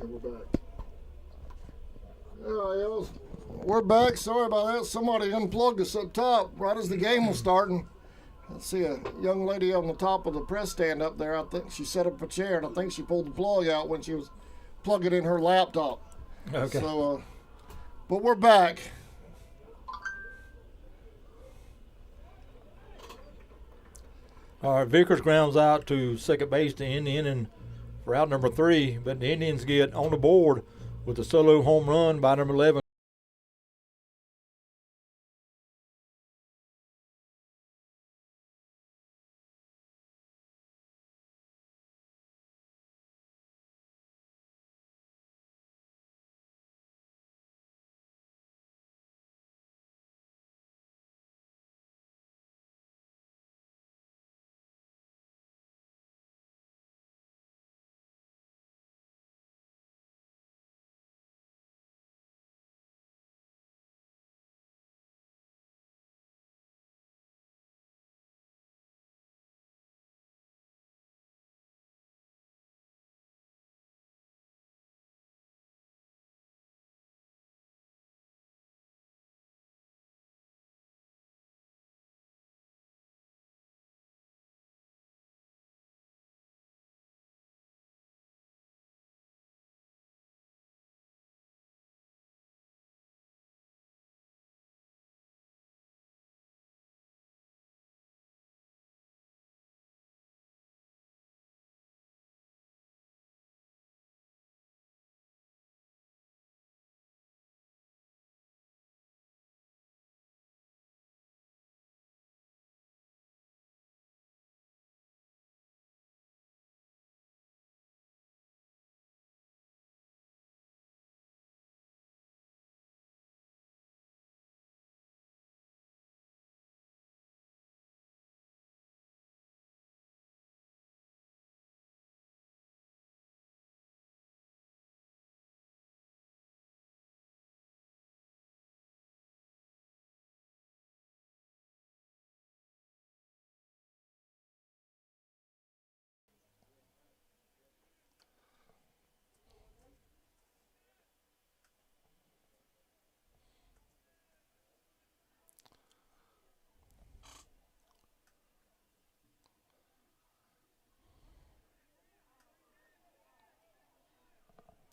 Okay, we're back. All right, we're back. Sorry about that. Somebody unplugged us up top right as the game was starting. I see a young lady on the top of the press stand up there. I think she set up a chair, and I think she pulled the plug out when she was plugging in her laptop. Okay. So, but we're back. All right, Vickers grounds out to second base to end the inning for out number 3, but the Indians get on the board with a solo home run by number 11.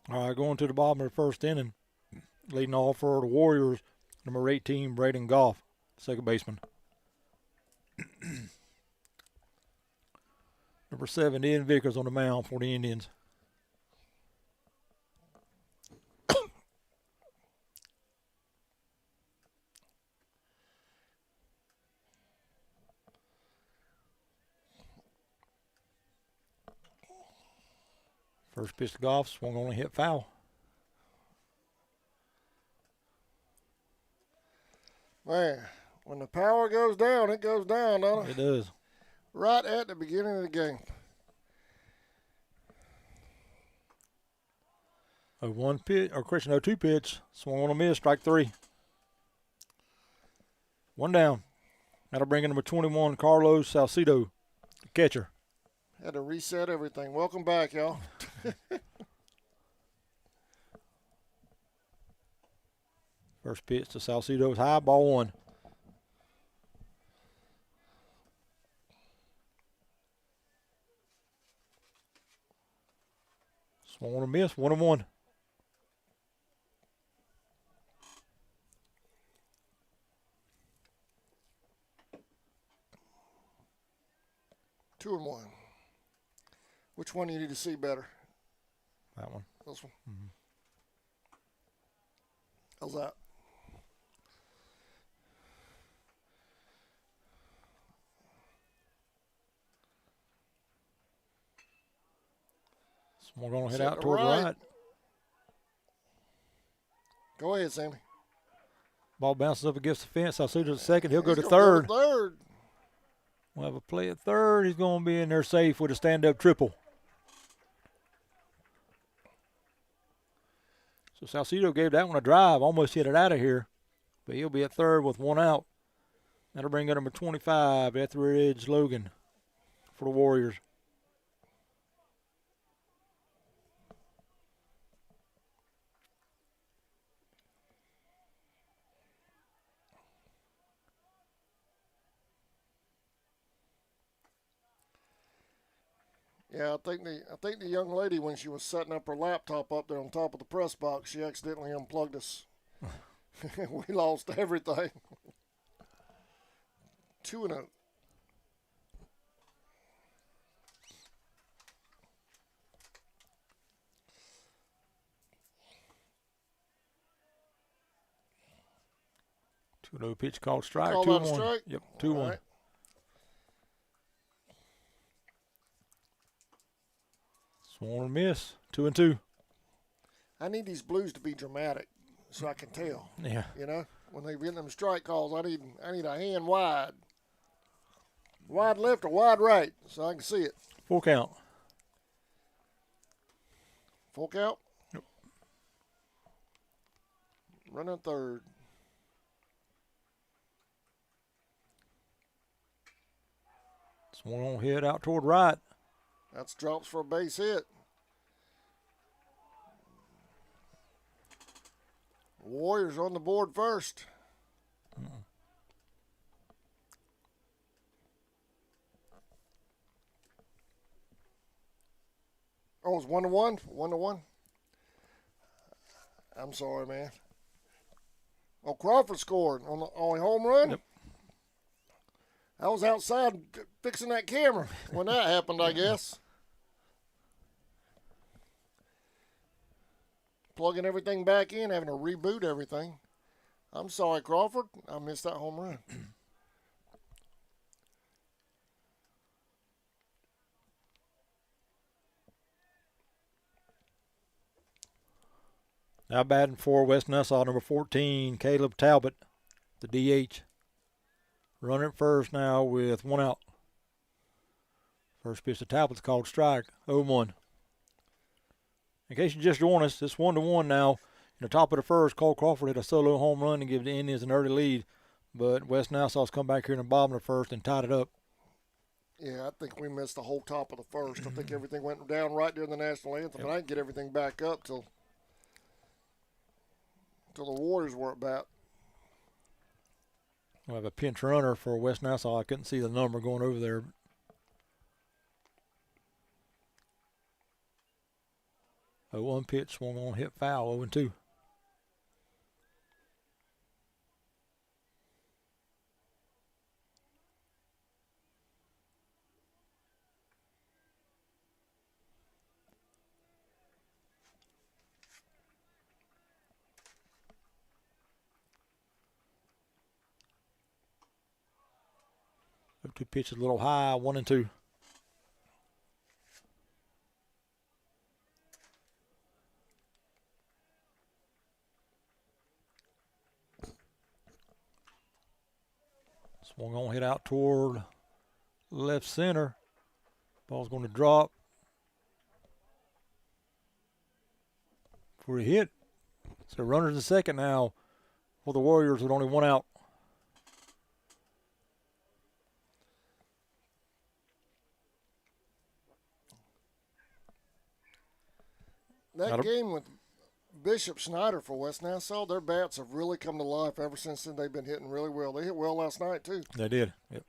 All right, going to the bottom of the first inning, leading off for the Warriors, number 18, Braden Goff, second baseman. Number 7, Ian Vickers on the mound for the Indians. First pitch to Goff, swung on and hit foul. Man, when the power goes down, it goes down, don't it? It does. Right at the beginning of the game. A 1 pitch, or Christian 0-2 pitch, swung on a miss, strike 3. 1 down. That'll bring in number 21, Carlos Salcido, the catcher. Had to reset everything. Welcome back, y'all. First pitch to Salcido is high, ball 1. Swung on a miss, 1-1. Two and one. Which one do you need to see better? That one. This one. Mm-hmm. How's that? We're going to head out toward the right. Go ahead, Sammy. Ball bounces up against the fence. Salcido's second. He'll go to third. Third. We'll have a play at third. He's going to be in there safe with a stand-up triple. So Salcido gave that one a drive. Almost hit it out of here. But he'll be at third with 1 out. That'll bring in number 25, Etheridge Logan, for the Warriors. Yeah, I think the young lady, when she was setting up her laptop up there on top of the press box, she accidentally unplugged us. We lost everything. 2-0. Two no pitch called strike. Call 2-1. that a strike? Yep, 2-1. Right. Swung and miss. 2-2. I need these blues to be dramatic so I can tell. Yeah. You know, when they get them strike calls, I need a hand wide. Wide left or wide right so I can see it. Full count. Full count? Yep. Running third. Swung on hit out toward right. That's drops for a base hit. Warriors on the board first. Oh, it's 1-1? 1-1? I'm sorry, man. Oh, Crawford scored on the only home run? Yep. I was outside fixing that camera when that happened, I guess. Plugging everything back in, having to reboot everything. I'm sorry, Crawford. I missed that home run. Now batting for West Nassau, number 14, Caleb Talbot, the DH. Running at first now with 1 out. First pitch to Talbot's called strike, 0-1. In case you just joined us, it's 1-1 now. In the top of the first, Cole Crawford hit a solo home run to give the Indians an early lead, but West Nassau's come back here in the bottom of the first and tied it up. Yeah, I think we missed the whole top of the first. I think everything went down right during the national anthem, and I didn't get everything back up till the Warriors were at bat. We have a pinch runner for West Nassau. I couldn't see the number going over there. A 1 pitch swung on, hit foul, 0-2. Two pitches a little high, 1-2. Swung on, hit out toward left center. Ball's going to drop for a hit. So runners in second now for the Warriors with only 1 out. That game with Bishop Schneider for West Nassau, their bats have really come to life ever since then. They've been hitting really well. They hit well last night, too. They did, yep.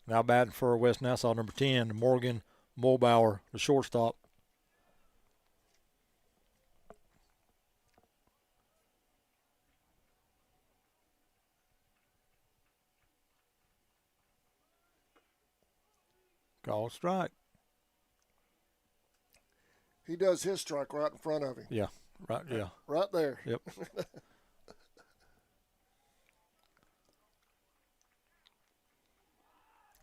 Now batting for West Nassau, number 10, Morgan Mulbauer, the shortstop. Call strike. He does his strike right in front of him. Yeah, right, yeah. Right there. Yep.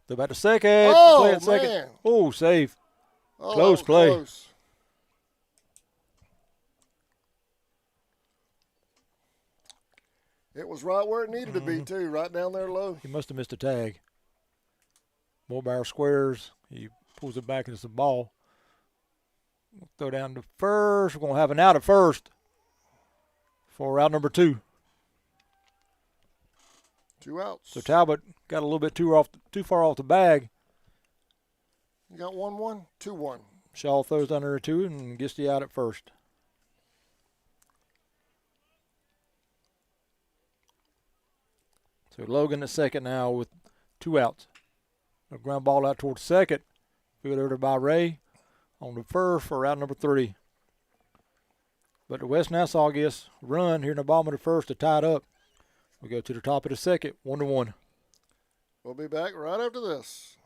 They're about to second. Oh, play at second. man. Oh, safe. Oh, Close that was play. Close. It was right where it needed to be, too, right down there low. He must have missed a tag. Mulbauer squares. He pulls it back and it's a ball. We'll throw down to first. We're going to have an out at first for out number 2. 2 outs. So Talbot got a little bit too far off the bag. You got 1-1, 2-1. Shaw throws under a 2 and gets the out at first. So Logan at second now with 2 outs. A ground ball out towards second. Fielded by Ray on the first for out number 3. But the West Nassau gets a run here in the bottom of the first to tie it up. We go to the top of the second, 1-1. We'll be back right after this.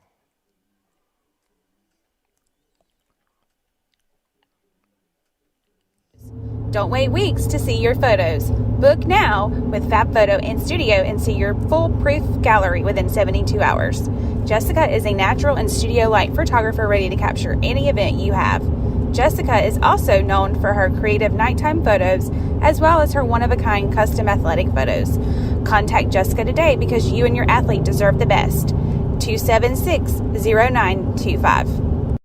Don't wait weeks to see your photos. Book now with Fab Photo in Studio and see your foolproof gallery within 72 hours. Jessica is a natural and studio-like photographer ready to capture any event you have. Jessica is also known for her creative nighttime photos as well as her one-of-a-kind custom athletic photos. Contact Jessica today because you and your athlete deserve the best. 276-0925.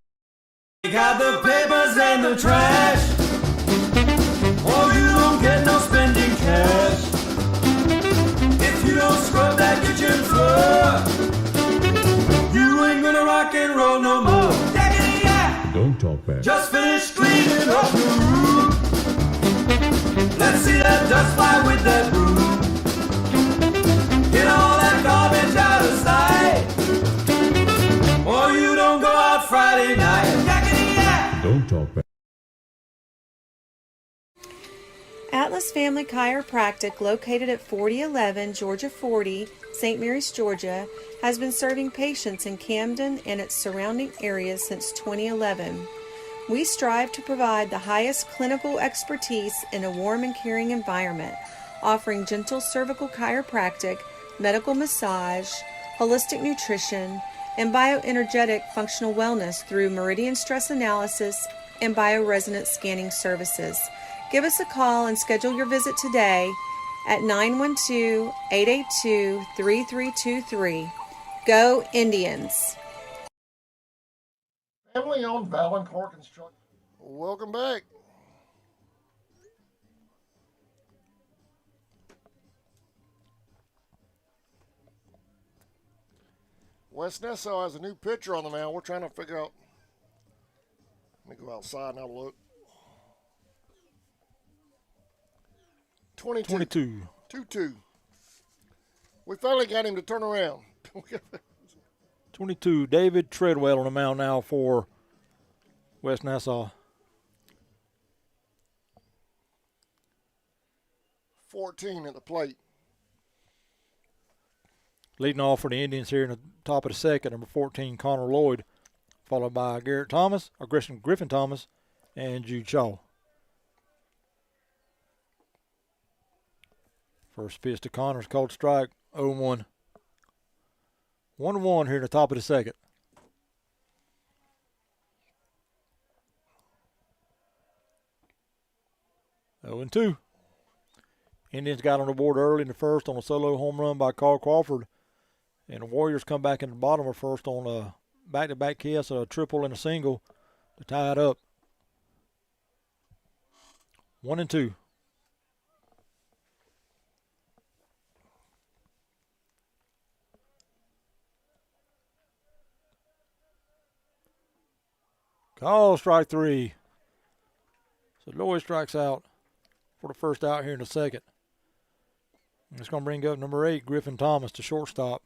You got the papers and the trash. Oh, you don't get no spending cash. If you don't scrub that kitchen floor, you ain't gonna rock and roll no more. Yeah. Don't talk back. Just finish cleaning up the room. Let's see that dust fly with that broom. Get all that garbage out of sight. Or you don't go out Friday night. Yeah. Don't talk back. Atlas Family Chiropractic, located at 4011 Georgia 40, St. Mary's, Georgia, has been serving patients in Camden and its surrounding areas since 2011. We strive to provide the highest clinical expertise in a warm and caring environment, offering gentle cervical chiropractic, medical massage, holistic nutrition, and bioenergetic functional wellness through meridian stress analysis and bioresonance scanning services. Give us a call and schedule your visit today at 912-882-3323. Go Indians! Family-owned Valancourt Construction. Welcome back. West Nassau has a new pitcher on the mound. We're trying to figure out. Let me go outside and have a look. 22. 2-2. We finally got him to turn around. 22, David Treadwell on the mound now for West Nassau. 14 at the plate. Leading off for the Indians here in the top of the second, number 14, Connor Lloyd, followed by Griffin Thomas, and Jude Shaw. First pitch to Connors, called strike, 0-1. 1-1 here in the top of the second. 0-2. Indians got on the board early in the first on a solo home run by Carl Crawford. And the Warriors come back in the bottom of first on a back-to-back kiss, a triple and a single to tie it up. 1-2. Call strike 3. So Lloyd strikes out for the first out here in the second. And it's going to bring up number 8, Griffin Thomas, to shortstop.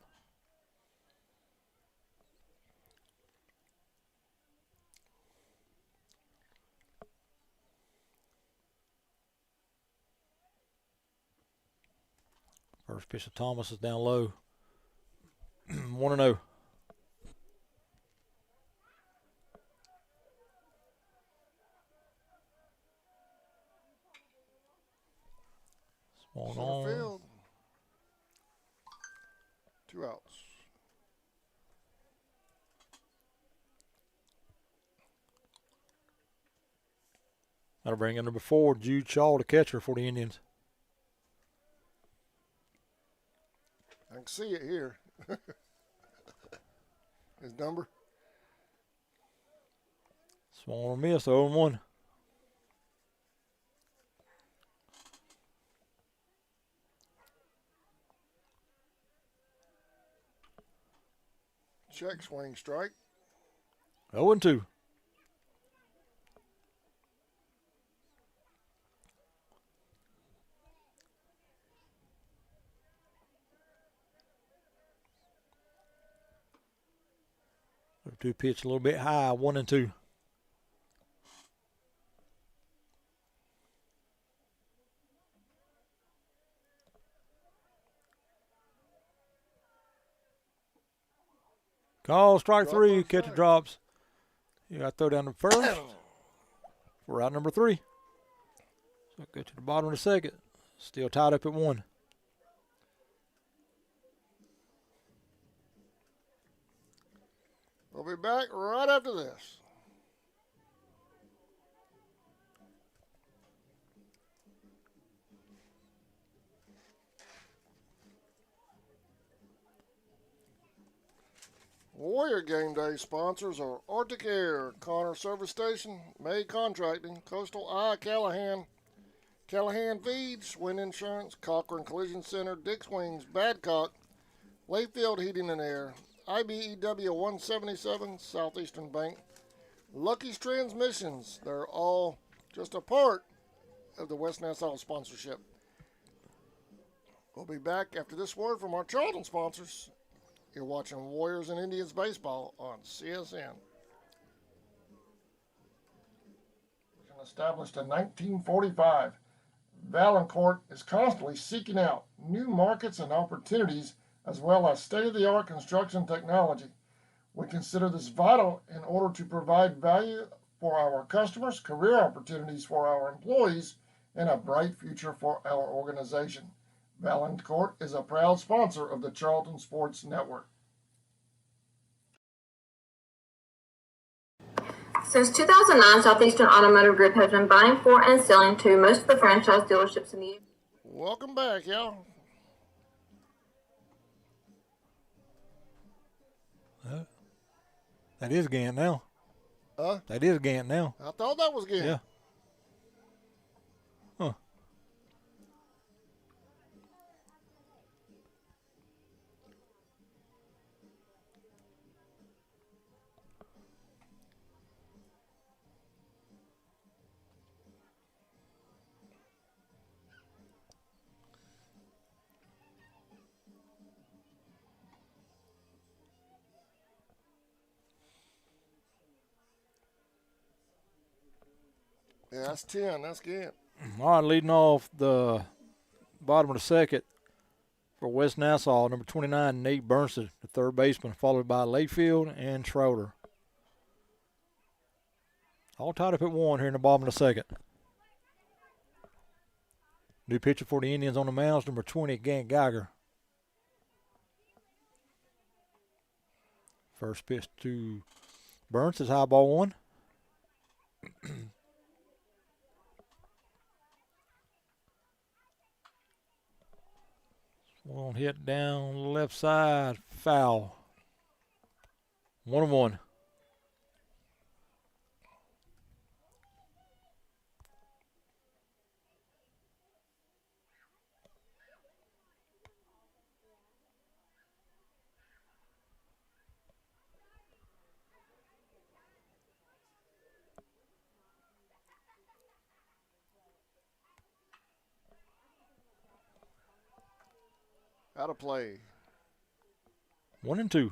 First pitch of Thomas is down low. 1-0. Center field. 2 outs. That'll bring in number 4, Jude Shaw, the catcher for the Indians. I can see it here. His number. Swung on a miss, 0-1. Check swing strike. 0-2. 2 pitch a little bit high, 1-2. Call strike 3, catcher drops. You got to throw down the first for out number 3. So go to the bottom of the second. Still tied up at 1. We'll be back right after this. Warrior Game Day sponsors are Arctic Air, Connor Service Station, May Contracting, Coastal Eye Callahan, Callahan Feeds, Wind Insurance, Cochran Collision Center, Dick's Wings, Badcock, Layfield Heating and Air, IBEW 177, Southeastern Bank, Lucky's Transmissions. They're all just a part of the West Nassau sponsorship. We'll be back after this word from our Charlton sponsors. You're watching Warriors and Indians baseball on CSN. Established in 1945, Valancourt is constantly seeking out new markets and opportunities as well as state-of-the-art construction technology. We consider this vital in order to provide value for our customers, career opportunities for our employees, and a bright future for our organization. Valancourt is a proud sponsor of the Charlton Sports Network. Since 2009, Southeastern Automotive Group has been buying for and selling to most of the franchise dealerships in the... Welcome back, y'all. That is Gant now. That is Gant now. I thought that was Gant. Yeah. Huh. Yeah, that's 10. That's Gant. All right, leading off the bottom of the second for West Nassau, number 29, Nate Burnson, the third baseman, followed by Layfield and Schroeder. All tied up at 1 here in the bottom of the second. New pitcher for the Indians on the mound, number 20, Gant Geiger. First pitch to Burns is high ball 1. One hit down left side, foul. 1-1. Out of play. 1-2.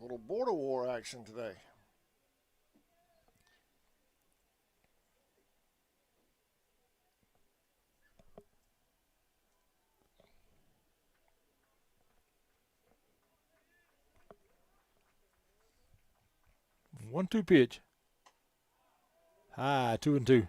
Little border war action today. One-two pitch. High, 2-2.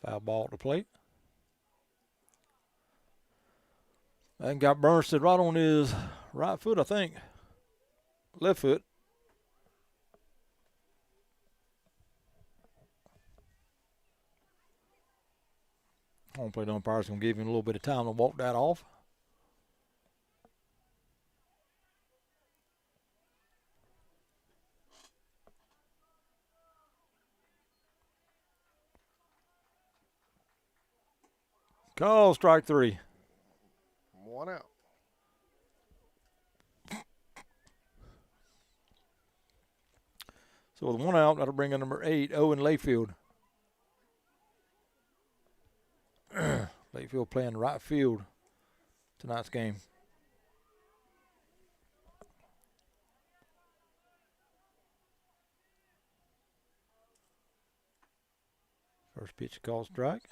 Foul ball at the plate. And got Burnstead right on his right foot, I think. Left foot. Home plate umpire's going to give him a little bit of time to walk that off. Call strike 3. 1 out. So with one out, that'll bring in number 8, Owen Layfield. Layfield playing right field tonight's game. First pitch called strike.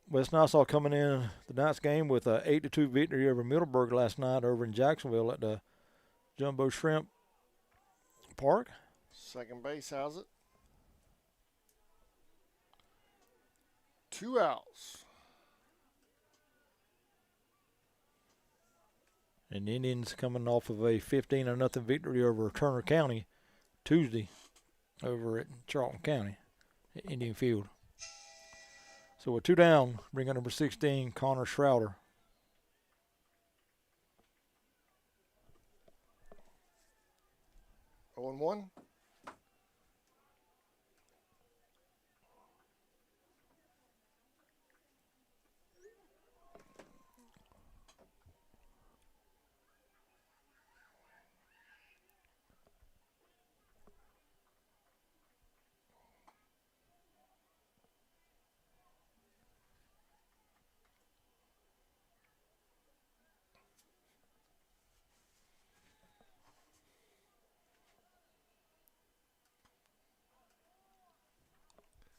West Nassau coming in tonight's game with a 8-2 victory over Middleburg last night over in Jacksonville at the Jumbo Shrimp Park. Second base has it. 2 outs. And the Indians coming off of a 15-0 victory over Turner County Tuesday over at Charlton County at Indian Field. So with 2 down, bring in number 16, Connor Schroeder. Oh and 1.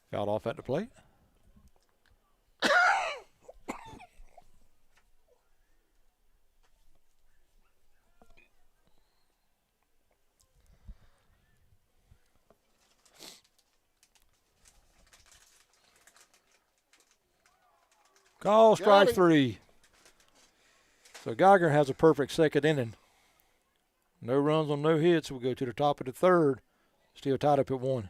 Got off at the plate. Call strike 3. So Geiger has a perfect second inning. No runs on no hits. We'll go to the top of the third. Still tied up at 1.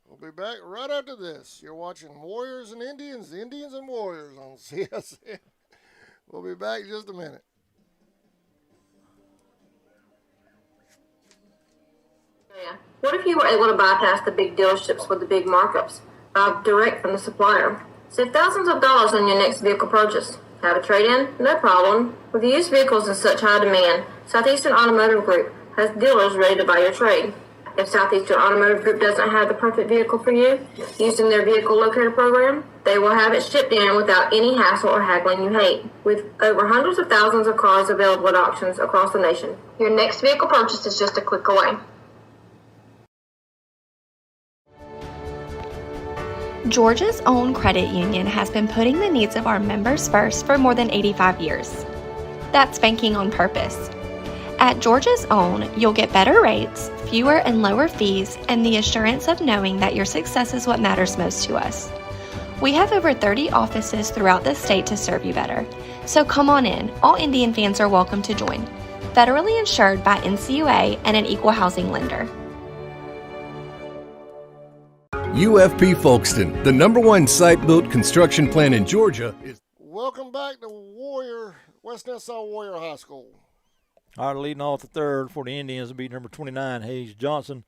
We'll be back right after this. You're watching Warriors and Indians, Indians and Warriors on CSN. We'll be back in just a minute. Yeah. What if you were able to bypass the big dealerships with the big markups? Buy direct from the supplier. Save thousands of dollars on your next vehicle purchase. Have a trade-in? No problem. With used vehicles in such high demand, Southeastern Automotive Group has dealers ready to buy your trade. If Southeastern Automotive Group doesn't have the perfect vehicle for you, using their vehicle locator program, they will have it shipped in without any hassle or haggling you hate. With over hundreds of thousands of cars available at auctions across the nation, your next vehicle purchase is just a click away. Georgia's own credit union has been putting the needs of our members first for more than 85 years. That's banking on purpose. At Georgia's Own, you'll get better rates, fewer and lower fees, and the assurance of knowing that your success is what matters most to us. We have over 30 offices throughout the state to serve you better. So come on in. All Indian fans are welcome to join. Federally insured by NCUA and an equal housing lender. UFP Folkestone, the #1 site-built construction plant in Georgia. Welcome back to West Nassau Warrior High School. All right, leading off the third for the Indians will be number 29, Hayes Johnson,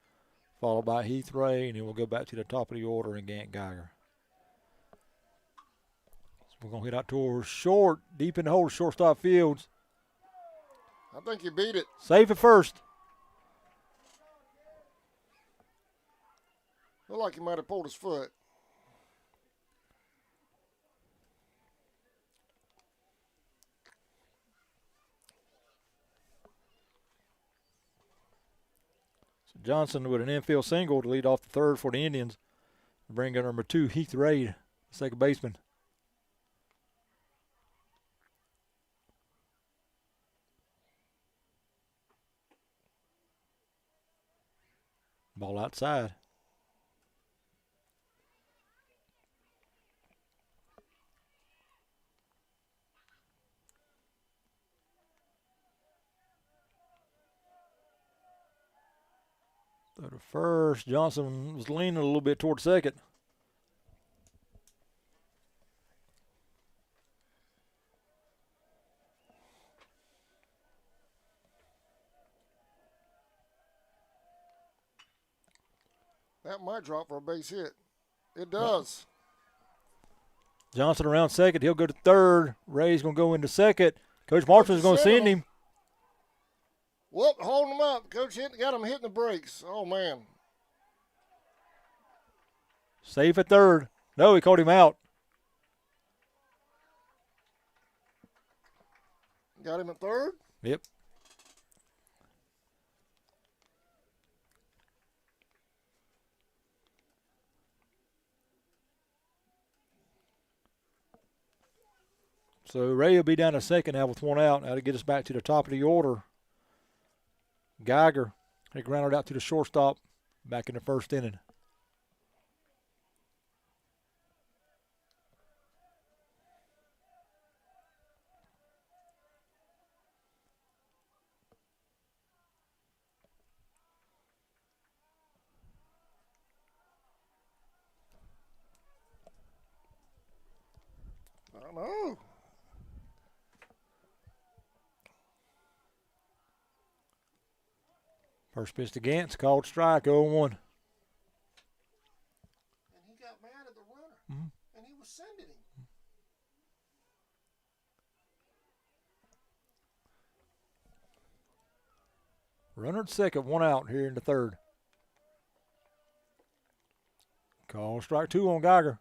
followed by Heath Ray, and then we'll go back to the top of the order and Gant Geiger. So we're going to hit out towards short, deep in the hole, shortstop Fields. I think you beat it. Safe at first. Looked like he might have pulled his foot. So Johnson with an infield single to lead off the third for the Indians. Bring in number 2, Heath Ray, second baseman. Ball outside. Throw to first. Johnson was leaning a little bit toward second. That might drop for a base hit. It does. Johnson around second. He'll go to third. Ray's going to go into second. Coach Marshall's going to send him. Whoop, holding them up. Coach got them hitting the brakes. Oh, man. Safe at third. No, he caught him out. Got him at third? Yep. So Ray will be down to second now with one out. Now to get us back to the top of the order. Geiger had grounded out to the shortstop back in the first inning. I don't know. First pitch to Gantz, called strike, 0-1. And he got mad at the runner. And he was sending him. Runner at second, one out here in the third. Call strike 2 on Geiger.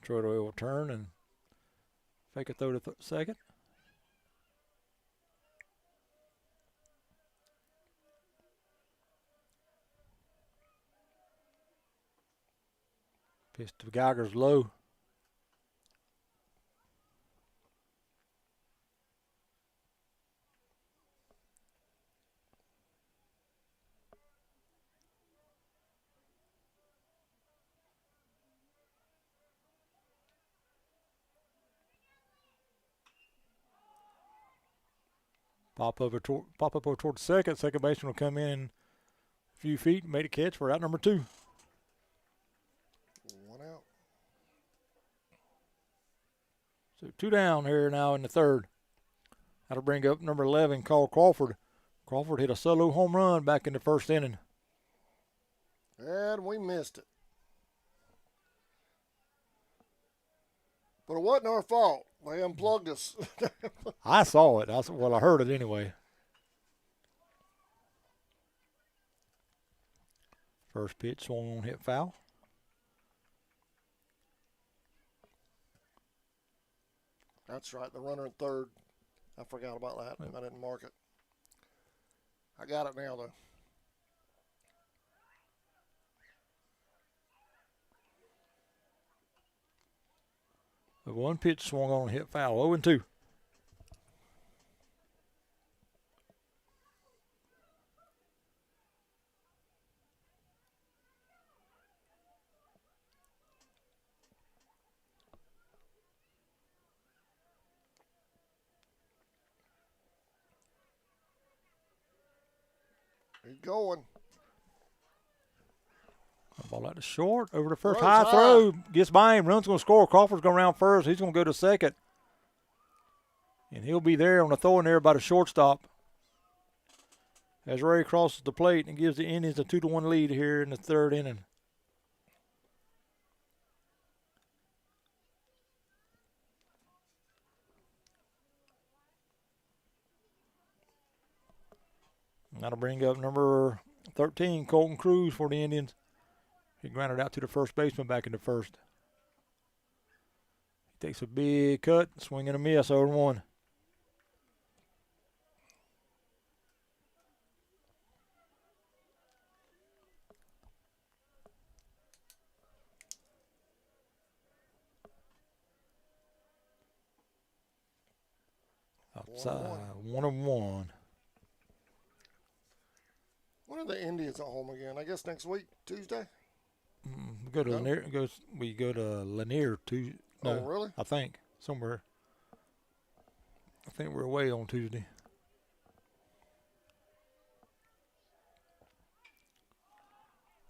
Troy will turn and fake a throw to second. Pitch to Geiger's low. Pop up over toward second. Second baseman will come in a few feet and make a catch for out number 2. One out. So 2 down here now in the third. That'll bring up number 11, Cole Crawford. Crawford hit a solo home run back in the first inning. And we missed it. But it wasn't our fault. They unplugged us. I saw it. I heard it anyway. First pitch swung on, hit foul. That's right, the runner at third. I forgot about that. I didn't mark it. I got it now, though. The one pitch swung on and hit foul. 0-2. He's going. Ball out to short, over the first. Throws High high. throw, gets by him, run's going to score. Crawford's going around first. He's going to go to second. And he'll be there on the throw in there by the shortstop. As Ray crosses the plate and gives the Indians a 2-1 lead here in the third inning. And that'll bring up number 13, Colton Cruz for the Indians. He grounded out to the first baseman back in the first. He takes a big cut, swing and a miss, 0-1. Outside, 1-1. When are the Indians at home again? I guess next week, Tuesday? We go to Lanier. We go to Lanier Tuesday. No, Oh, really? I think somewhere. I think we're away on Tuesday.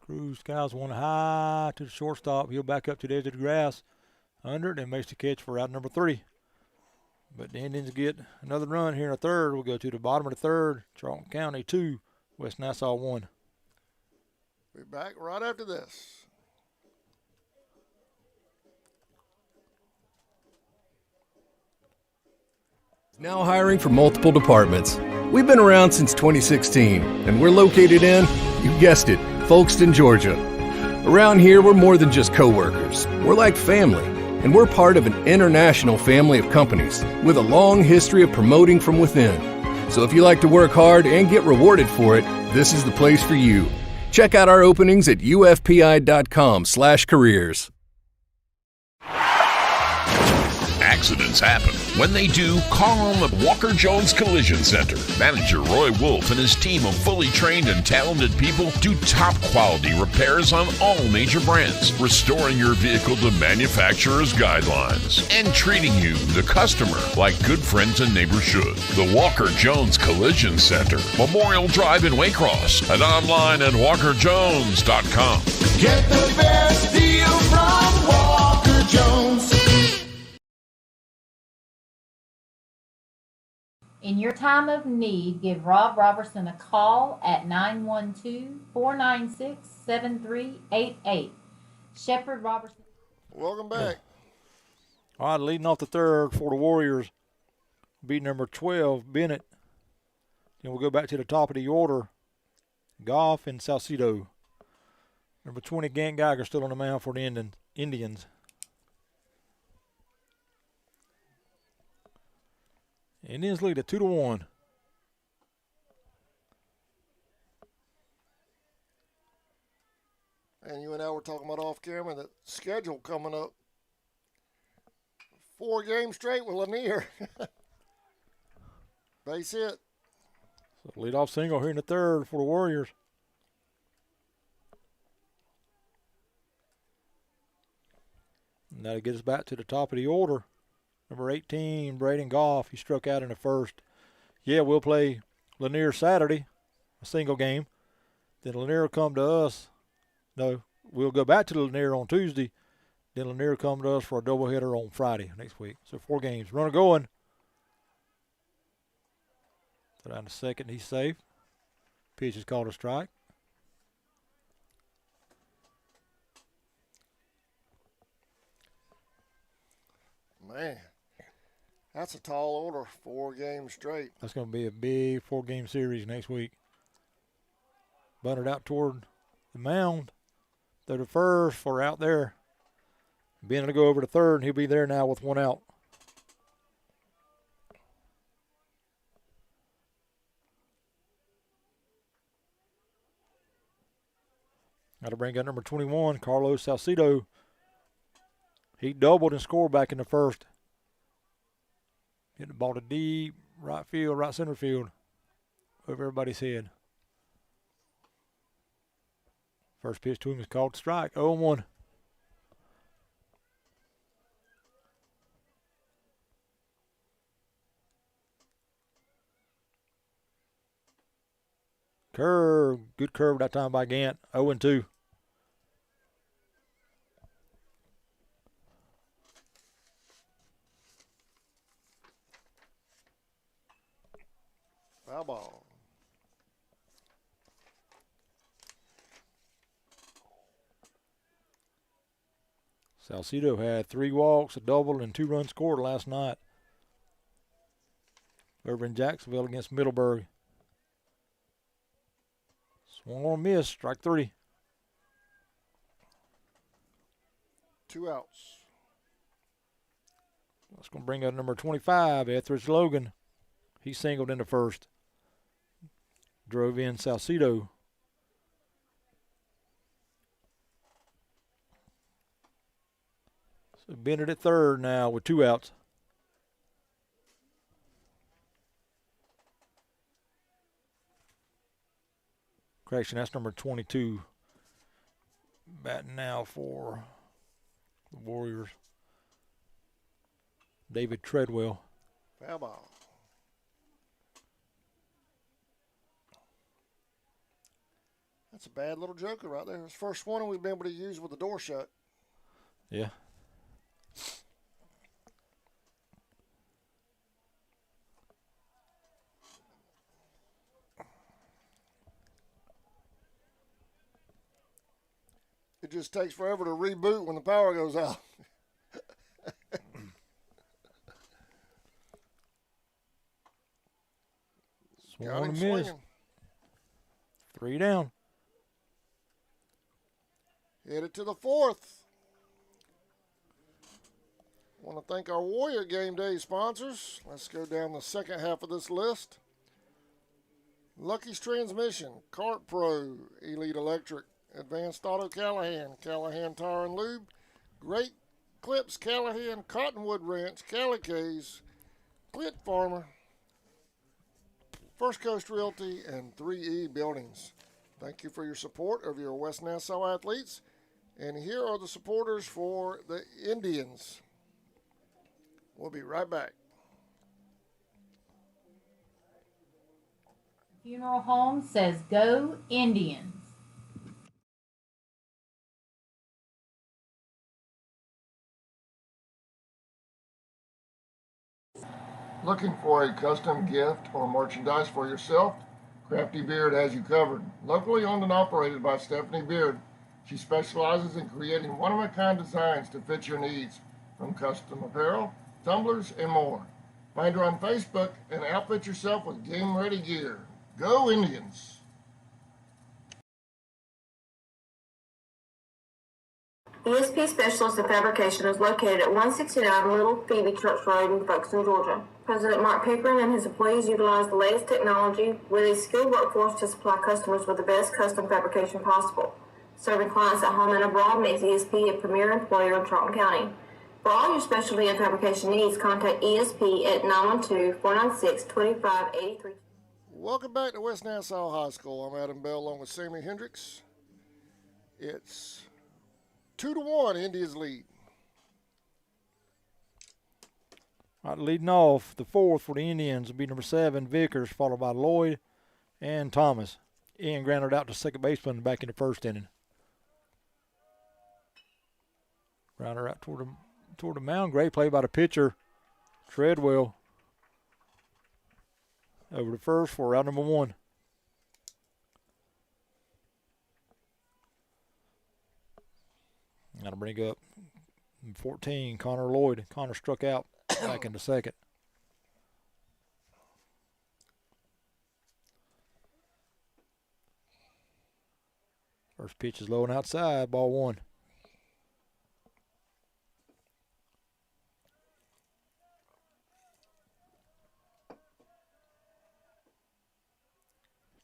Cruz skies one high to the shortstop. He'll back up to the edge of the grass, under it, and makes the catch for out number 3. But the Indians get another run here in the third. We'll go to the bottom of the third. Charlton County 2, West Nassau 1. Be back right after this. Now hiring for multiple departments. We've been around since 2016, and we're located in, you guessed it, Folkestone, Georgia. Around here, we're more than just co-workers. We're like family, and we're part of an international family of companies with a long history of promoting from within. So if you like to work hard and get rewarded for it, this is the place for you. Check out our openings at ufpi.com/careers. Accidents happen. When they do, call on the Walker Jones Collision Center. Manager Roy Wolf and his team of fully trained and talented people do top quality repairs on all major brands, restoring your vehicle to manufacturer's guidelines and treating you, the customer, like good friends and neighbors should. The Walker Jones Collision Center, Memorial Drive in Waycross, and online at walkerjones.com. Get the best deal from Walker Jones. In your time of need, give Rob Robertson a call at 912-496-7388. Shepherd Robertson. Welcome back. All right, leading off the third for the Warriors, beat number 12, Bennett. Then we'll go back to the top of the order, Goff and Salcedo. Number 20, Gant Geiger, still on the mound for the Indians. Indians lead at 2-1. And you and I were talking about off camera that schedule coming up. 4 games straight with Lanier. Base hit. So leadoff single here in the third for the Warriors. And that'll get us back to the top of the order. Number 18, Braden Goff. He struck out in the first. Yeah, we'll play Lanier Saturday, a single game. Then Lanier will come to us. No, we'll go back to Lanier on Tuesday. Then Lanier will come to us for a doubleheader on Friday next week. So 4 games. Runner going. So down to second, he's safe. Pitch is called a strike. Man, that's a tall order. 4 games straight. That's going to be a big 4-game series next week. Bunted out toward the mound. They're the first for out there. Bennett will go over to third, and he'll be there now with 1 out. Got to bring out number 21, Carlos Salcedo. He doubled and scored back in the first. Hit the ball to deep, right field, right center field. Over everybody's head. First pitch to him is called strike, 0-1. Curve, good curve that time by Gant, 0-2. Foul ball. Salcedo had 3 walks, a double, and 2 runs scored last night over in Jacksonville against Middleburg. Swung on a miss, strike 3. 2 outs. That's going to bring out number 25, Etheridge Logan. He singled in the first. Drove in Salcedo. So Bennett at third now with 2 outs. Correction, that's number 22. Batting now for the Warriors. David Treadwell. Foul ball. That's a bad little joker right there. It's the first one we've been able to use with the door shut. Yeah. just takes forever to reboot when the power goes out. Swung and a miss. 3 down. Headed to the 4th. Want to thank our Warrior Game Day sponsors. Let's go down the second half of this list. Lucky's Transmission, Cart Pro, Elite Electric, Advanced Auto Callahan, Callahan Tire and Lube, Great Clips Callahan, Cottonwood Ranch, Calicays, Clint Farmer, First Coast Realty, and 3E Buildings. Thank you for your support of your West Nassau athletes. And here are the supporters for the Indians. We'll be right back. Funeral home says go Indians. Looking for a custom gift or merchandise for yourself? Crafty Beard has you covered. Locally owned and operated by Stephanie Beard, she specializes in creating one-of-a-kind designs to fit your needs, from custom apparel, tumblers, and more. Find her on Facebook and outfit yourself with game-ready gear. Go Indians! ESP Specialist in Fabrication is located at 169 Little Phoebe Church Road in Folkestone, Georgia. President Mark Pickering and his employees utilize the latest technology with a skilled workforce to supply customers with the best custom fabrication possible. Serving clients at home and abroad makes ESP a premier employer in Charlton County. For all your specialty and fabrication needs, contact ESP at 912-496-2583. Welcome back to West Nassau High School. I'm Adam Bell along with Sammy Hendricks. It's 2-1 Indians lead. All right, leading off the 4th for the Indians will be number 7, Vickers, followed by Lloyd and Thomas. Ian grounded out to second baseman back in the 1st inning. Grounder out toward the mound. Great play by the pitcher, Treadwell. Over to first for out number 1. Got to bring up 14, Connor Lloyd. Connor struck out back in the second. First pitch is low and outside, ball 1.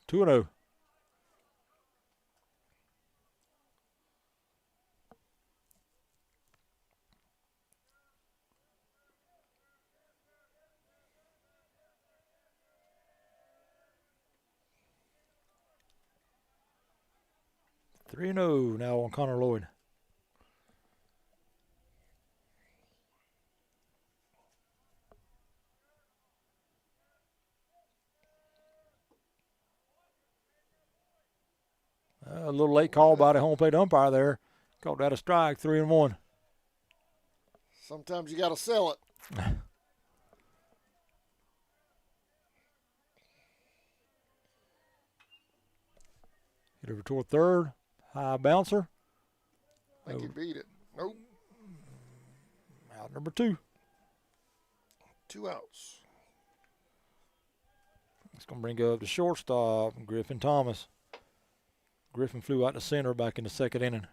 Two and 0. Three and 0 now on Connor Lloyd. A little late call by the home plate umpire there. Called that a strike, 3 and 1. Sometimes you got to sell it. Hit over toward third. High bouncer. I think he beat it. Nope. Out number 2. 2 outs. It's going to bring up the shortstop, Griffin Thomas. Griffin flew out to center back in the second inning.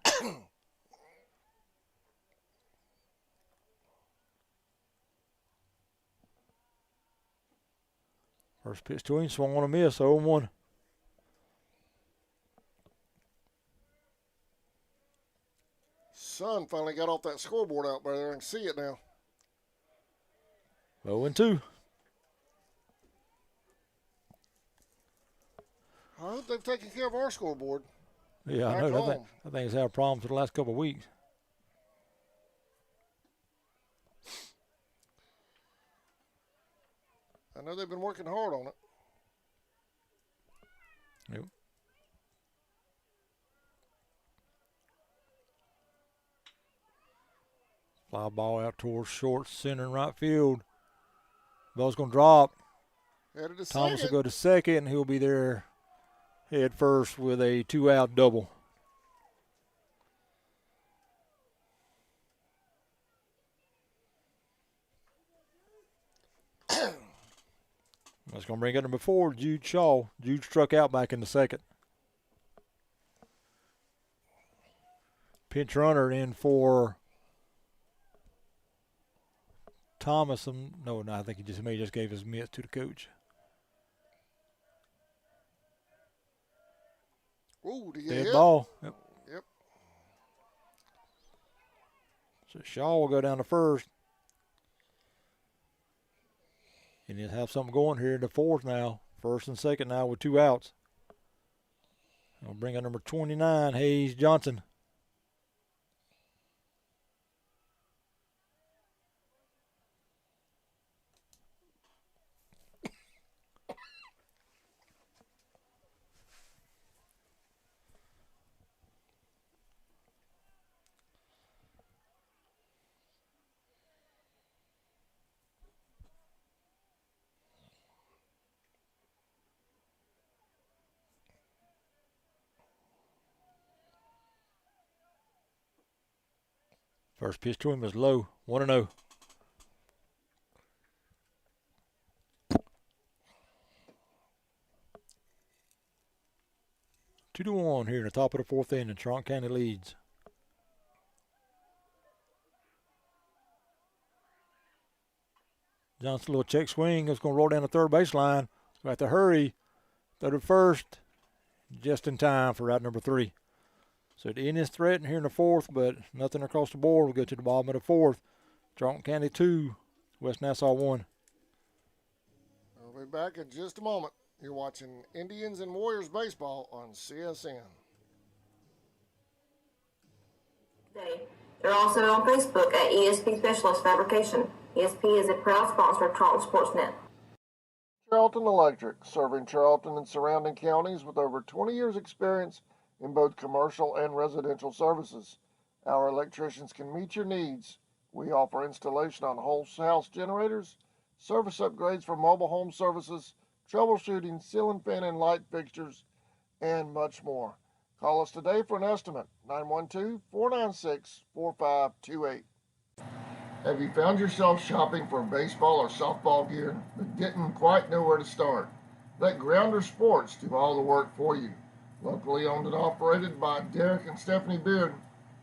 First pitch to him, swung on a miss, 0-1. Sun finally got off that scoreboard out there. I can see it now. 0-2. I hope they've taken care of our scoreboard. Yeah, I know. I think it's had problems for the last couple of weeks. I know they've been working hard on it. Yep. Fly ball out towards short, center, and right field. Ball's going to drop. Headed to Thomas second. will go to second, and he'll be there head first with a 2-out double. That's going to bring up number 4, Jude Shaw. Jude struck out back in the second. Pinch runner in for Thomas. No, I think he just gave his mitts to the coach. Ooh, did he Dead hit? ball. Yep. Yep. So Shaw will go down to first. And he'll have something going here in the fourth now. First and second now with 2 outs. We'll bring up number 29, Hayes Johnson. First pitch to him is low, 1-0. Two to 1 here in the top of the fourth inning. Charlton County leads. Johnson, little check swing. It's going to roll down the third baseline. We'll have to hurry. Throw to first, just in time for route number 3. So the end is threatened here in the fourth, but nothing across the board. We'll go to the bottom of the fourth. Charlton County 2, West Nassau 1. We'll be back in just a moment. You're watching Indians and Warriors baseball on CSN. They're also on Facebook at ESP Specialist Fabrication. ESP is a proud sponsor of Charlton Sportsnet. Charlton Electric, serving Charlton and surrounding counties with over 20 years experience in both commercial and residential services. Our electricians can meet your needs. We offer installation on whole house generators, service upgrades for mobile home services, troubleshooting, ceiling fan and light fixtures, and much more. Call us today for an estimate, 912-496-4528. Have you found yourself shopping for baseball or softball gear but didn't quite know where to start? Let Grounder Sports do all the work for you. Locally owned and operated by Derek and Stephanie Beard,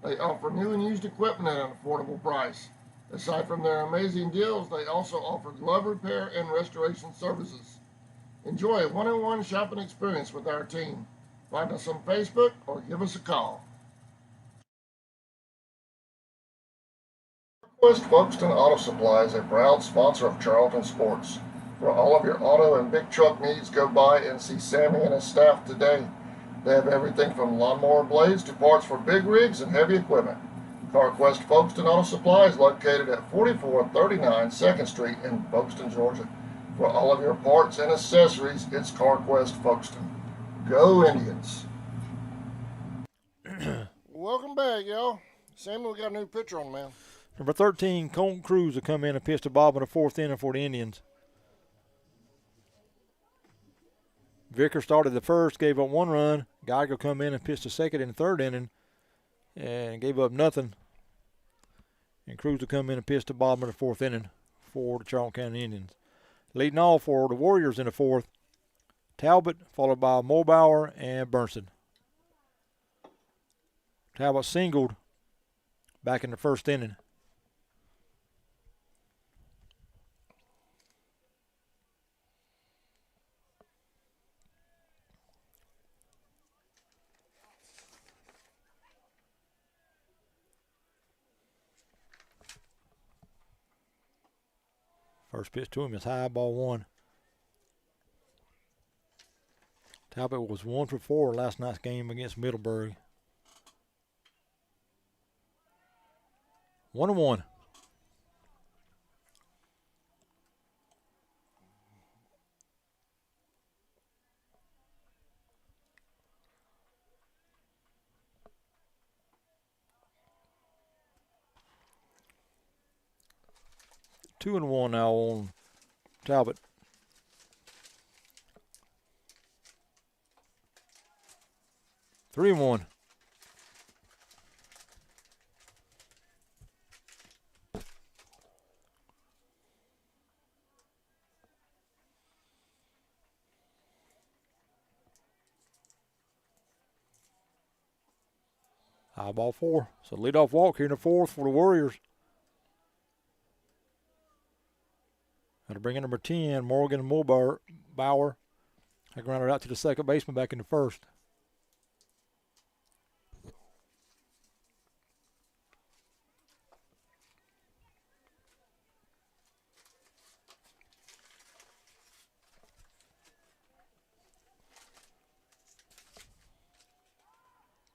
they offer new and used equipment at an affordable price. Aside from their amazing deals, they also offer glove repair and restoration services. Enjoy a one-on-one shopping experience with our team. Find us on Facebook or give us a call. West Folkestone Auto Supply is a proud sponsor of Charlton Sports. For all of your auto and big truck needs, go by and see Sammy and his staff today. They have everything from lawnmower blades to parts for big rigs and heavy equipment. CarQuest Folkestone Auto Supply is located at 4439 2nd Street in Folkestone, Georgia. For all of your parts and accessories, it's CarQuest Folkestone. Go Indians! Welcome back, y'all. Sammy, we got a new pitcher on, man. Number 13, Colton Cruz will come in and pitch the bottom of the fourth inning for the Indians. Vicker started the first, gave up 1 run. Geiger come in and pitched the second and third inning and gave up nothing. And Cruz will come in and pitch the bottom of the fourth inning for the Charlton County Indians. Leading off for the Warriors in the fourth, Talbot, followed by Mulbauer and Burnson. Talbot singled back in the first inning. First pitch to him is high, ball 1. Talbot was 1 for 4 last night's game against Middleburg. 1-1. Two and 1 now on Talbot. Three and 1. High ball 4. So leadoff walk here in the 4th for the Warriors. That'll bring in number 10, Morgan Bauer. I grounded out to the second baseman back in the 1st.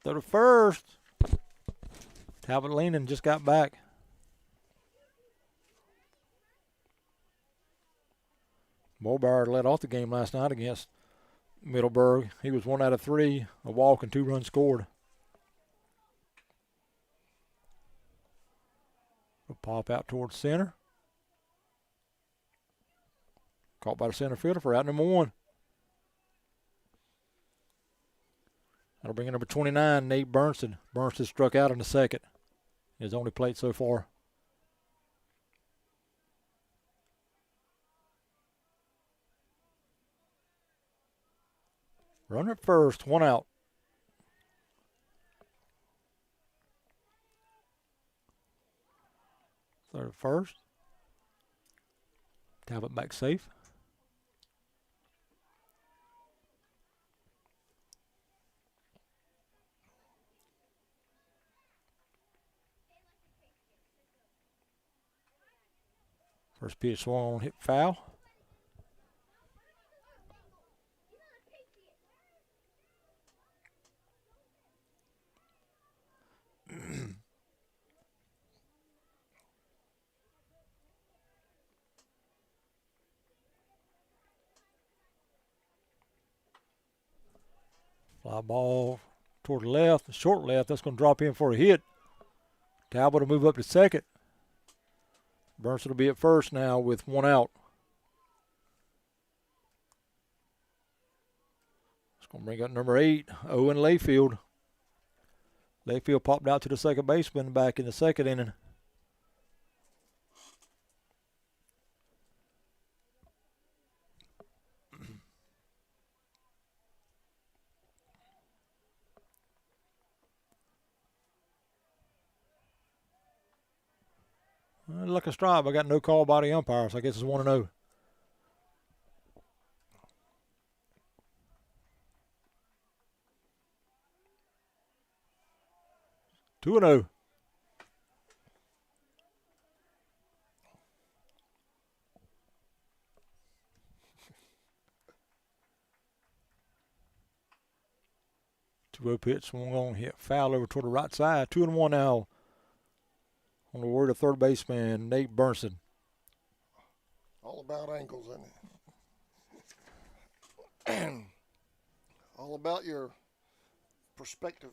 To the 1st. Talbot leaning, just got back. Mulbauer led off the game last night against Middleburg. He was 1 out of 3, a walk and 2 runs scored. A pop out towards center. Caught by the center fielder for out number 1. That'll bring in number 29, Nate Bernston. Bernston struck out in the 2nd. His only plate so far. Runner at first, 1 out. Third at first. Talbot back safe. First pitch swung on, hit foul. Fly ball toward the left, short left. That's going to drop in for a hit. Talbot will move up to second. Bernston will be at first now with 1 out. It's going to bring up number 8, Owen Layfield. Layfield popped out to the second baseman back in the 2nd inning. Like a strike, I got no call by the umpire, so I guess it's 1-0. Two and 0. Two-0 pitch, swung on, hit foul over toward the right side. 2-1 now. On the word of third baseman, Nate Bernston. All about angles, isn't it? All about your perspective.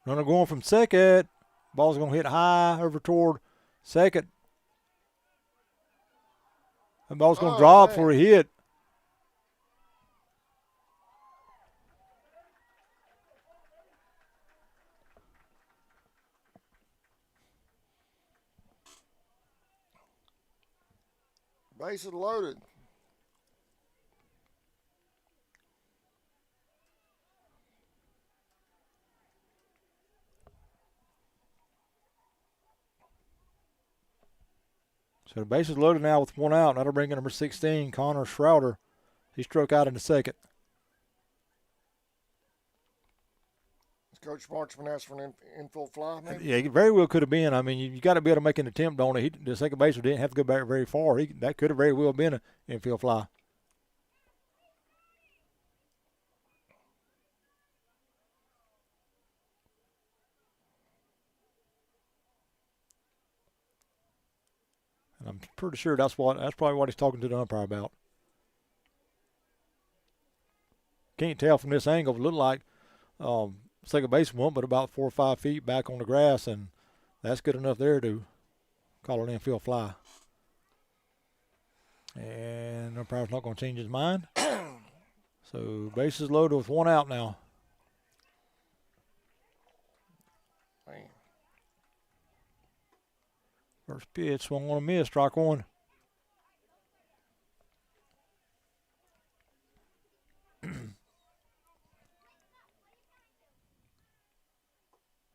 Runner going from second. Ball's going to hit high over toward second. The ball's going to drop for a hit. Bases loaded. So the base is loaded now with 1 out. That'll bring in number 16, Connor Schroeder. He struck out in the 2nd. Coach Marchman asked for an infield fly, maybe? Yeah, it very well could have been. I mean, you got to be able to make an attempt on it. The second baseman didn't have to go back very far. That could have very well been an infield fly. And I'm pretty sure that's probably what he's talking to the umpire about. Can't tell from this angle. It looked like second baseman went, but about 4 or 5 feet back on the grass, and that's good enough there to call an infield fly. And the umpire's not going to change his mind. So bases loaded with 1 out now. Man. First pitch, swung on a miss, strike one.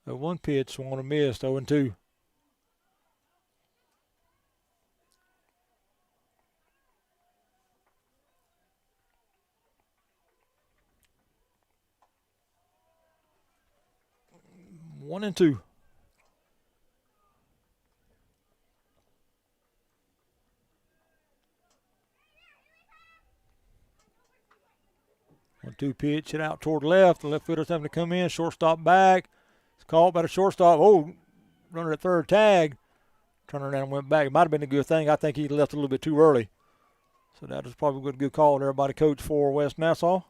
The one pitch, swung on a miss, 0-2. One and two. One-two pitch, hit out toward left. The left fielder's having to come in. Shortstop back. It's caught by the shortstop. Oh, runner at third tag. Turned around and went back. It might have been a good thing. I think he left a little bit too early. So that was probably a good call there by the coach for West Nassau.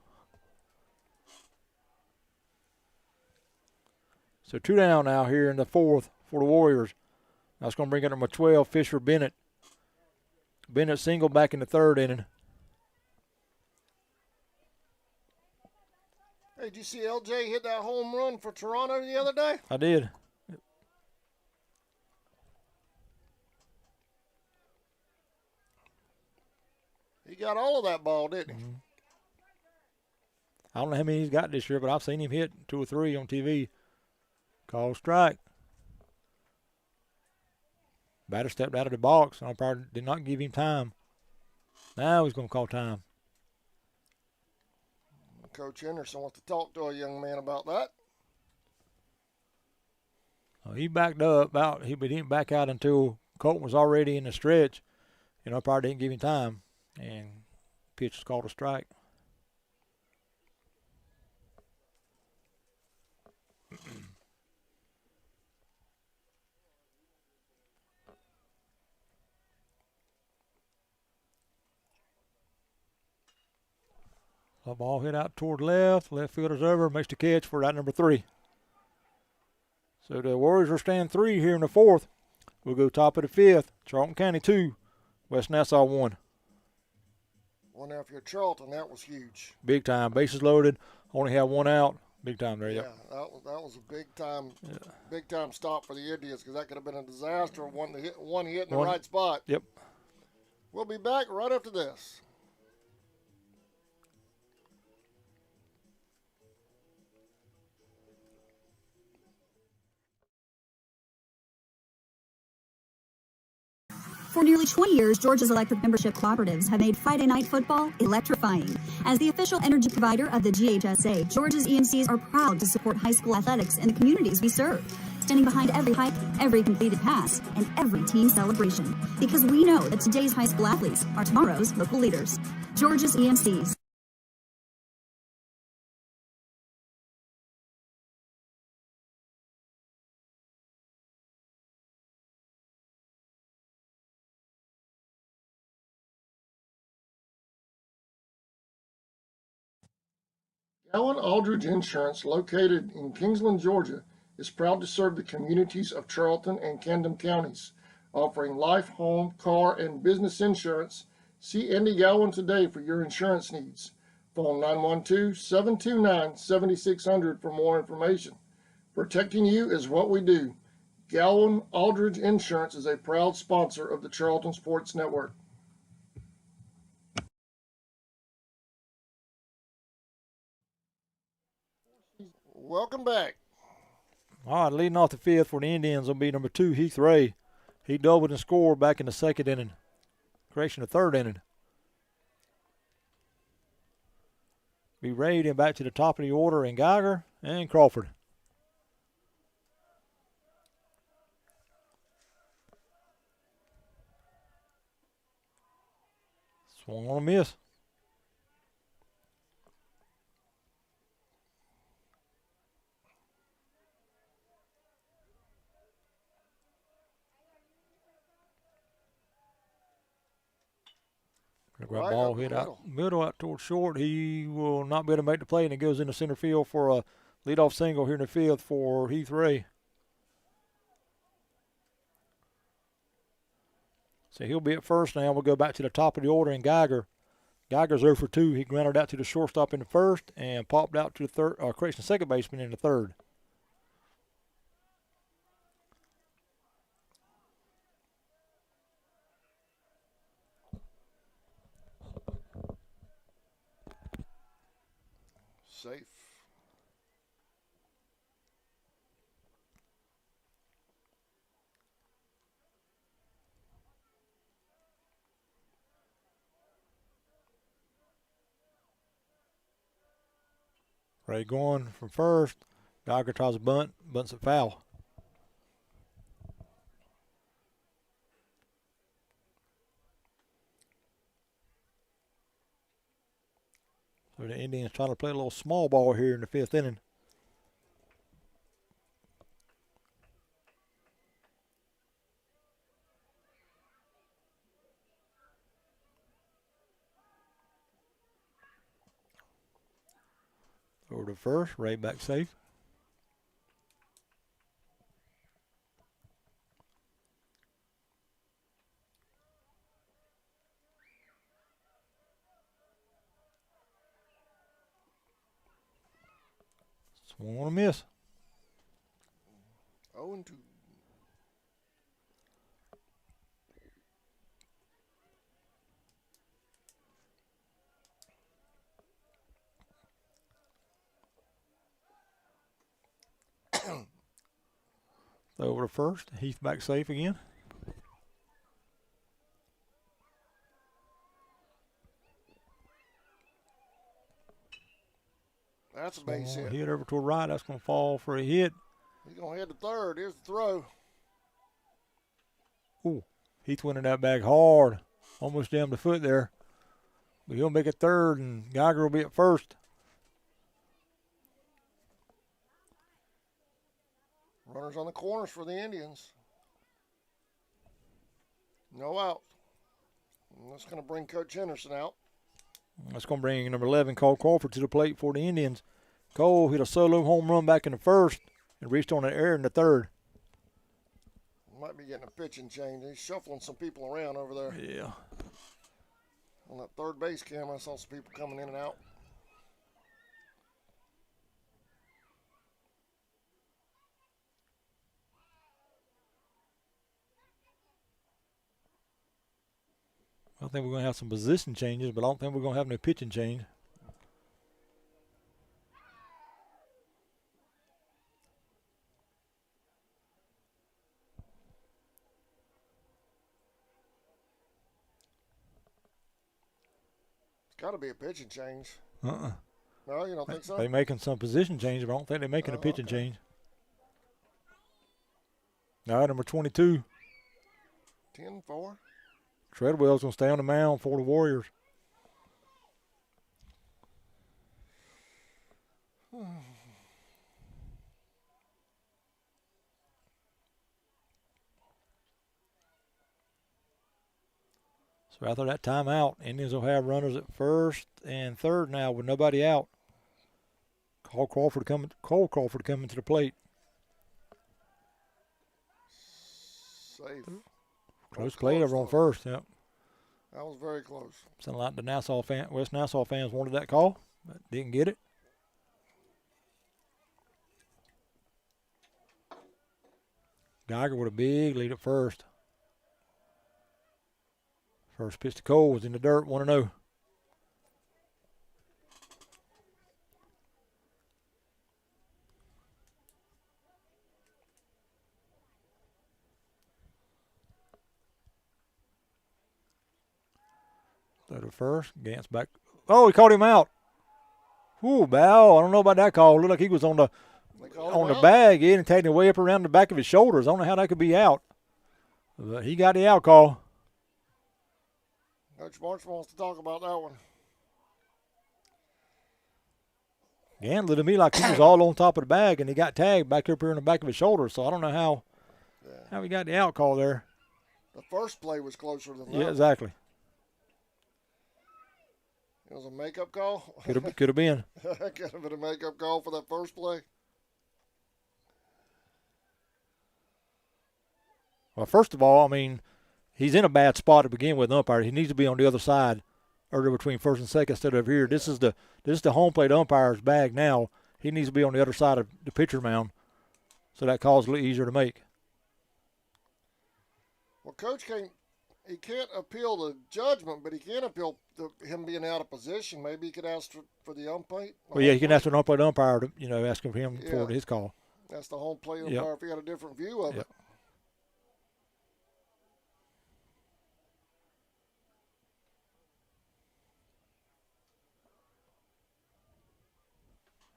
So 2 down now here in the fourth for the Warriors. That's going to bring it number 12, Fisher Bennett. Bennett single back in the third inning. Hey, did you see LJ hit that home run for Toronto the other day? I did. He got all of that ball, didn't he? Mm-hmm. I don't know how many he's got this year, but I've seen him hit 2 or 3 on TV. Call strike. Batter stepped out of the box. Umpire did not give him time. Now he's going to call time. Coach Henderson wants to talk to a young man about that. He backed up out. He didn't back out until Colton was already in the stretch. Umpire didn't give him time, and pitch was called a strike. The ball hit out toward left. Left fielder's over. Makes the catch for out number 3. So the Warriors are staying 3 here in the fourth. We'll go top of the 5th. Charlton County 2. West Nassau 1. One out for Charlton. That was huge. Big time. Bases loaded. Only had 1 out. Big time there. Yeah, that was a big time stop for the Indians because that could have been a disaster. One hit in the right spot. Yep. We'll be back right after this. For nearly 20 years, Georgia's electric membership cooperatives have made Friday night football electrifying. As the official energy provider of the GHSA, Georgia's EMCs are proud to support high school athletics in the communities we serve, standing behind every hike, every completed pass, and every team celebration. Because we know that today's high school athletes are tomorrow's local leaders. Georgia's EMCs. Allen Aldridge Insurance, located in Kingsland, Georgia, is proud to serve the communities of Charlton and Camden counties, offering life, home, car, and business insurance. See Andy Gowan today for your insurance needs. Phone 912-729-7600 for more information. Protecting you is what we do. Gowan Aldridge Insurance is a proud sponsor of the Charlton Sports Network. Welcome back. All right, leading off the 5th for the Indians will be number 2, Heath Ray. He doubled and scored back in the 2nd inning. Correction, the 3rd inning. Be Ray and back to the top of the order in Geiger and Crawford. Swung on a miss. Right ball hit out middle out towards short. He will not be able to make the play, and it goes into center field for a leadoff single here in the 5th for Heath Ray. So he'll be at first now. We'll go back to the top of the order in Geiger. Geiger's 0 for 2. He grounded out to the shortstop in the 1st and popped out to the second baseman in the 3rd. Safe. Ray going from first. Geiger tries a bunt. Bunts it foul. So the Indians trying to play a little small ball here in the 5th inning. Over to first, Ray back safe. Swung on a miss. 0-2. Over to first. Heath back safe again. That's a base hit. Hit over to the right. That's going to fall for a hit. He's going to head to third. Here's the throw. Ooh, Heath went in that bag hard. Almost down the foot there. But he'll make it third, and Geiger will be at first. Runners on the corners for the Indians. No out. And that's going to bring Coach Henderson out. That's going to bring number 11, Cole Crawford, to the plate for the Indians. Cole hit a solo home run back in the first and reached on an error in the third. Might be getting a pitching change. He's shuffling some people around over there. Yeah. On that third base cam, I saw some people coming in and out. I think we're going to have some position changes, but I don't think we're going to have no pitching change. It's got to be a pitching change. Uh-uh. No, you don't think so? They're making some position changes, but I don't think they're making a pitching change. All right, number 22. 10-4. Treadwell's going to stay on the mound for the Warriors. So after that timeout, Indians will have runners at first and third now with nobody out. Cole Crawford coming to the plate. Safe. Close play over on first, yep. That was very close. Sounded like the West Nassau fans wanted that call, but didn't get it. Geiger with a big lead at first. First pitch to Cole was in the dirt, 1-0. Throw to first. Gantz back. Oh, he caught him out. Ooh, Bow. I don't know about that call. Looked like he was on the bag, yeah, and taking it way up around the back of his shoulders. I don't know how that could be out. But he got the out call. Coach March wants to talk about that one. Gant looked at me like he was all on top of the bag, and he got tagged back up here in the back of his shoulder. So I don't know how he got the out call there. The first play was closer than that. Yeah, exactly. It was a makeup call? Could have been. Could have been a makeup call for that first play. Well, first of all, I mean, he's in a bad spot to begin with, umpire. He needs to be on the other side, or between first and second instead of here. This is the home plate umpire's bag now. He needs to be on the other side of the pitcher mound, so that call's a little easier to make. Well, Coach can't he can't appeal the judgment, but he can appeal him being out of position. Maybe he could ask for the umpire. Well, yeah, you can ask for an umpire to, ask him for his call. That's the home plate umpire if he had a different view of it.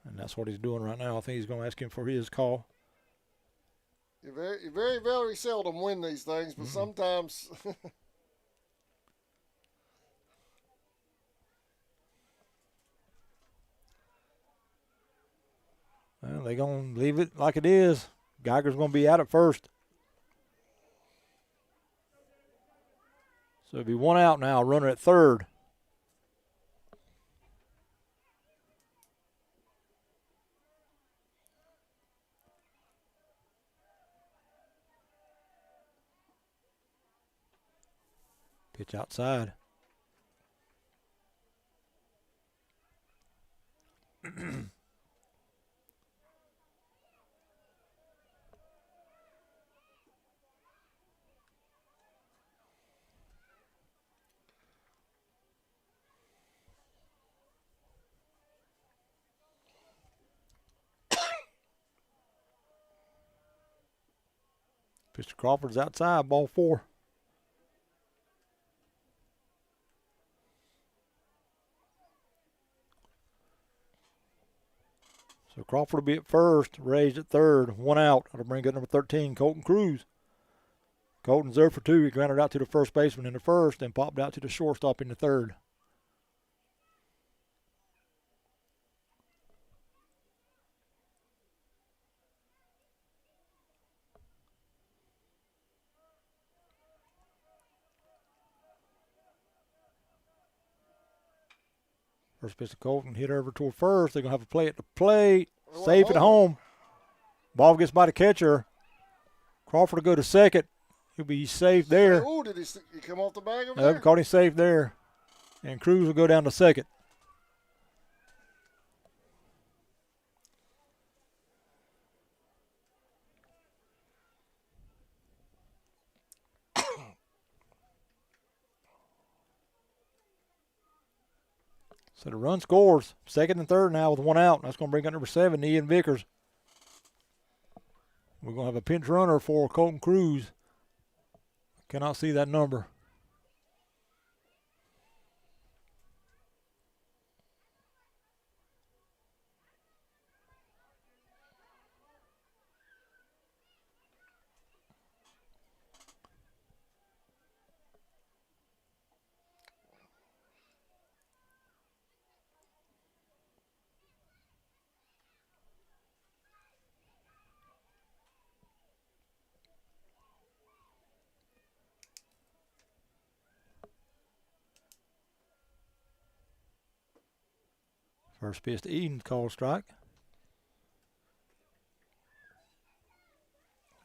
And that's what he's doing right now. I think he's going to ask him for his call. You very, very seldom win these things, but sometimes. Well, they're going to leave it like it is. Geiger's going to be out at first. So it'll be one out now, runner at third. Pitch outside. Pitch to Crawford's outside, ball 4. So Crawford will be at first, raised at third, one out. That'll bring up number 13, Colton Cruz. Colton's there for 2. He grounded out to the first baseman in the first and popped out to the shortstop in the third. First pitch to Colton, hit over toward first. They're going to have a play at the plate. Safe at home. Ball gets by the catcher. Crawford will go to second. He'll be safe there. Oh, did he come off the bag over there? Caught him safe there. And Cruz will go down to second. So the run scores. Second and third now with one out. That's going to bring up number 7, Ian Vickers. We're going to have a pinch runner for Colton Cruz. Cannot see that number. First pitch to Eden, called strike.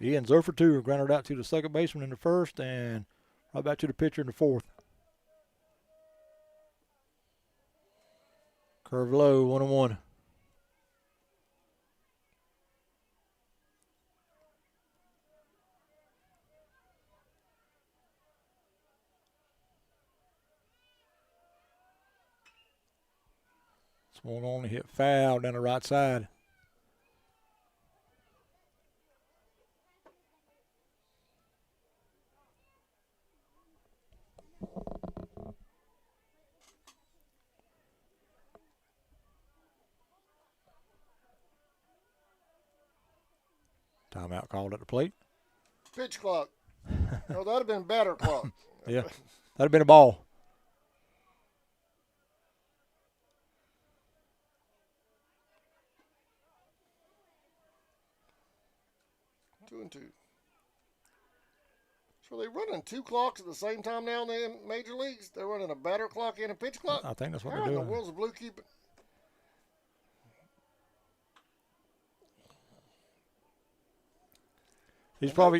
Ian's 0 for 2, grounded out to the second baseman in the first and right back to the pitcher in the fourth. Curve low, 1-1. One only hit foul down the right side. Timeout called at the plate. Pitch clock. Oh, that'd have been better clock. Yeah, that'd have been a ball. 2-2. So they're running 2 clocks at the same time now in the major leagues? They're running a batter clock and a pitch clock? I think that's what How they're doing. in the world's the Blue keeping? He's probably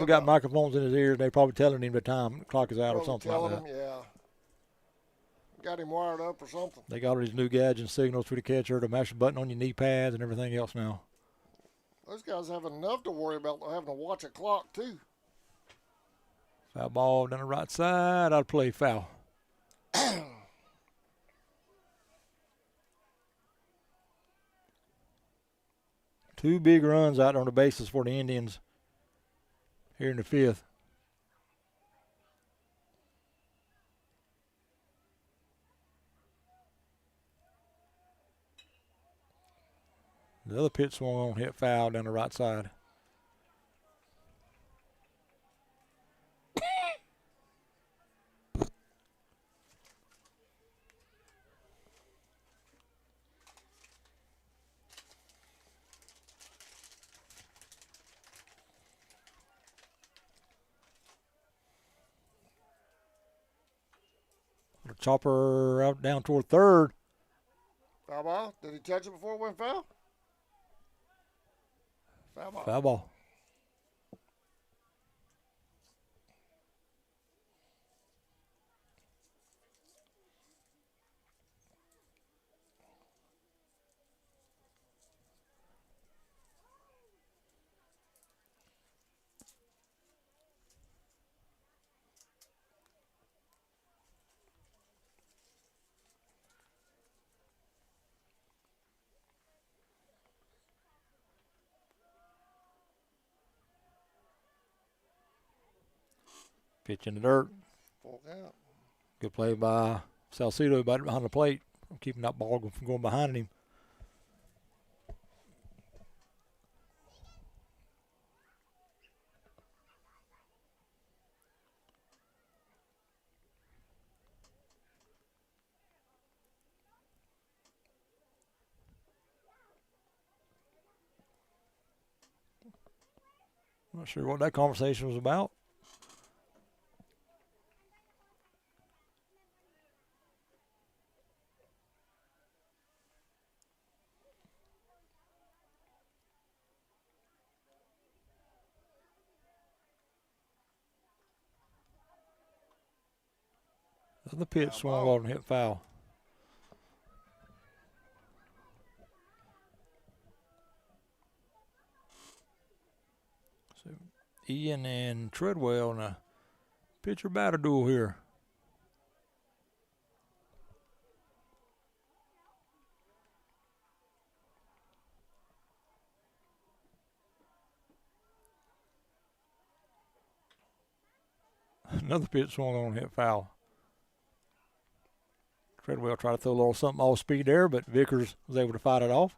got microphones in his ears. They're probably telling him the time the clock is out or something like that. Yeah. Got him wired up or something. They got all these new gadgets and signals for the catcher, the master button on your knee pads and everything else now. Those guys have enough to worry about having to watch a clock too. Foul ball down the right side. Out of play, foul. Two big runs out on the bases for the Indians here in the fifth. The other pitch swung on, hit foul down the right side. Chopper out down toward third. Foul ball. Did he touch it before it went foul? Foul ball. Foul ball. Pitch in the dirt. Full count. Good play by Salcido behind the plate, keeping that ball from going behind him. Not sure what that conversation was about. The pitch swung on and hit foul. So Ian and Treadwell in a pitcher batter duel here. Another pitch swung on and hit foul. Treadwell tried to throw a little something off speed there, but Vickers was able to fight it off.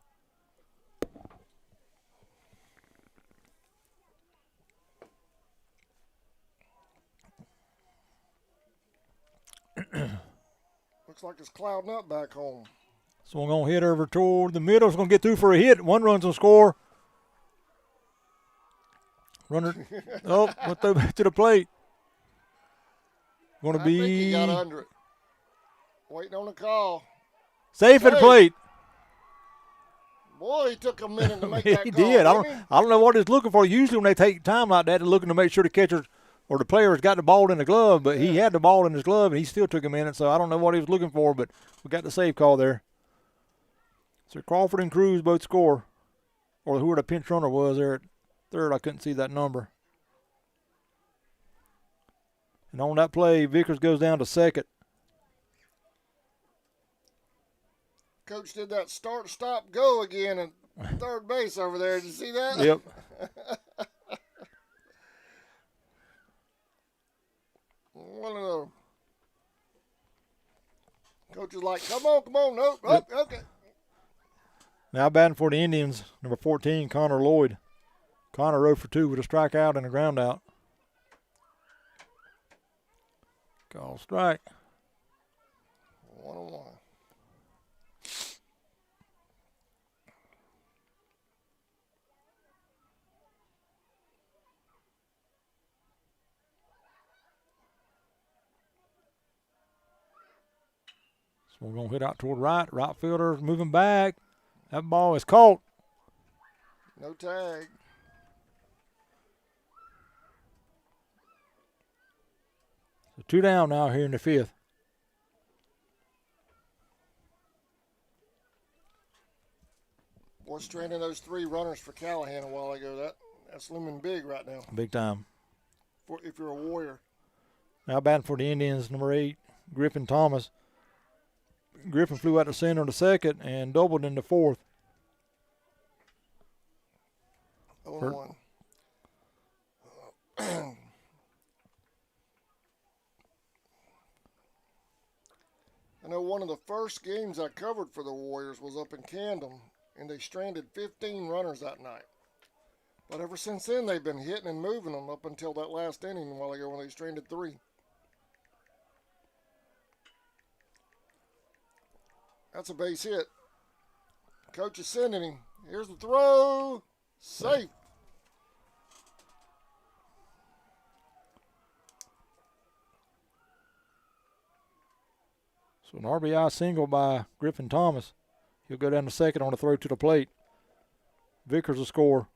Looks like it's clouding up back home. Swung on, hit over toward the middle. It's going to get through for a hit. One run's going to score. Runner, went through back to the plate. Going to be. I think he got under it. Waiting on the call. Safe at the plate. Boy, he took a minute to make that call. He did. I don't know what he's looking for. Usually when they take time like that, they're looking to make sure the catcher or the player has got the ball in the glove, but he had the ball in his glove, and he still took a minute, so I don't know what he was looking for, but we got the save call there. So Crawford and Cruz both score, or whoever the pinch runner was there at third. I couldn't see that number. And on that play, Vickers goes down to second. Coach did that start, stop, go again at third base over there. Did you see that? Yep. One of them. Coach is like, come on, nope, yep. Okay. Now batting for the Indians, number 14, Connor Lloyd. Connor 0 for 2 with a strikeout and a ground out. Call strike. 1-1. So we're going to hit out toward right. Right fielder's moving back. That ball is caught. No tag. So 2 down now here in the fifth. Was training those 3 runners for Callahan a while ago. That's looming big right now. Big time. If you're a Warrior. Now batting for the Indians, number 8, Griffin Thomas. Griffin flew out to center in the second and doubled in the fourth. 0-1. I know one of the first games I covered for the Warriors was up in Camden, and they stranded 15 runners that night. But ever since then, they've been hitting and moving them up until that last inning a while ago when they stranded 3. That's a base hit. Coach is sending him. Here's the throw. Safe. So an RBI single by Griffin Thomas. He'll go down to second on a throw to the plate. Vickers will score.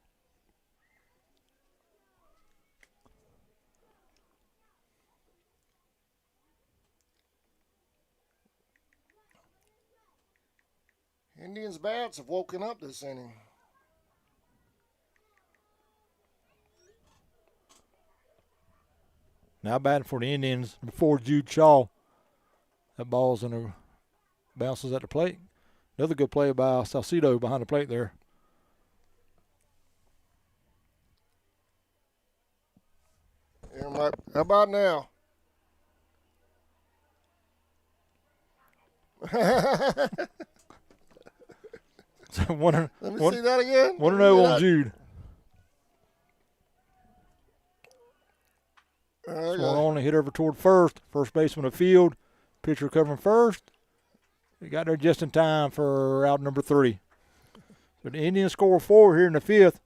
Indians' bats have woken up this inning. Now batting for the Indians, before Jude Shaw. That ball's in the bounces at the plate. Another good play by Salcido behind the plate there. Yeah, how about now? So Let me see that again. 1-0 on Jude. Okay. Swung on and hit over toward first. First baseman of field. Pitcher covering first. He got there just in time for out number 3. So the Indians score 4 here in the 5th.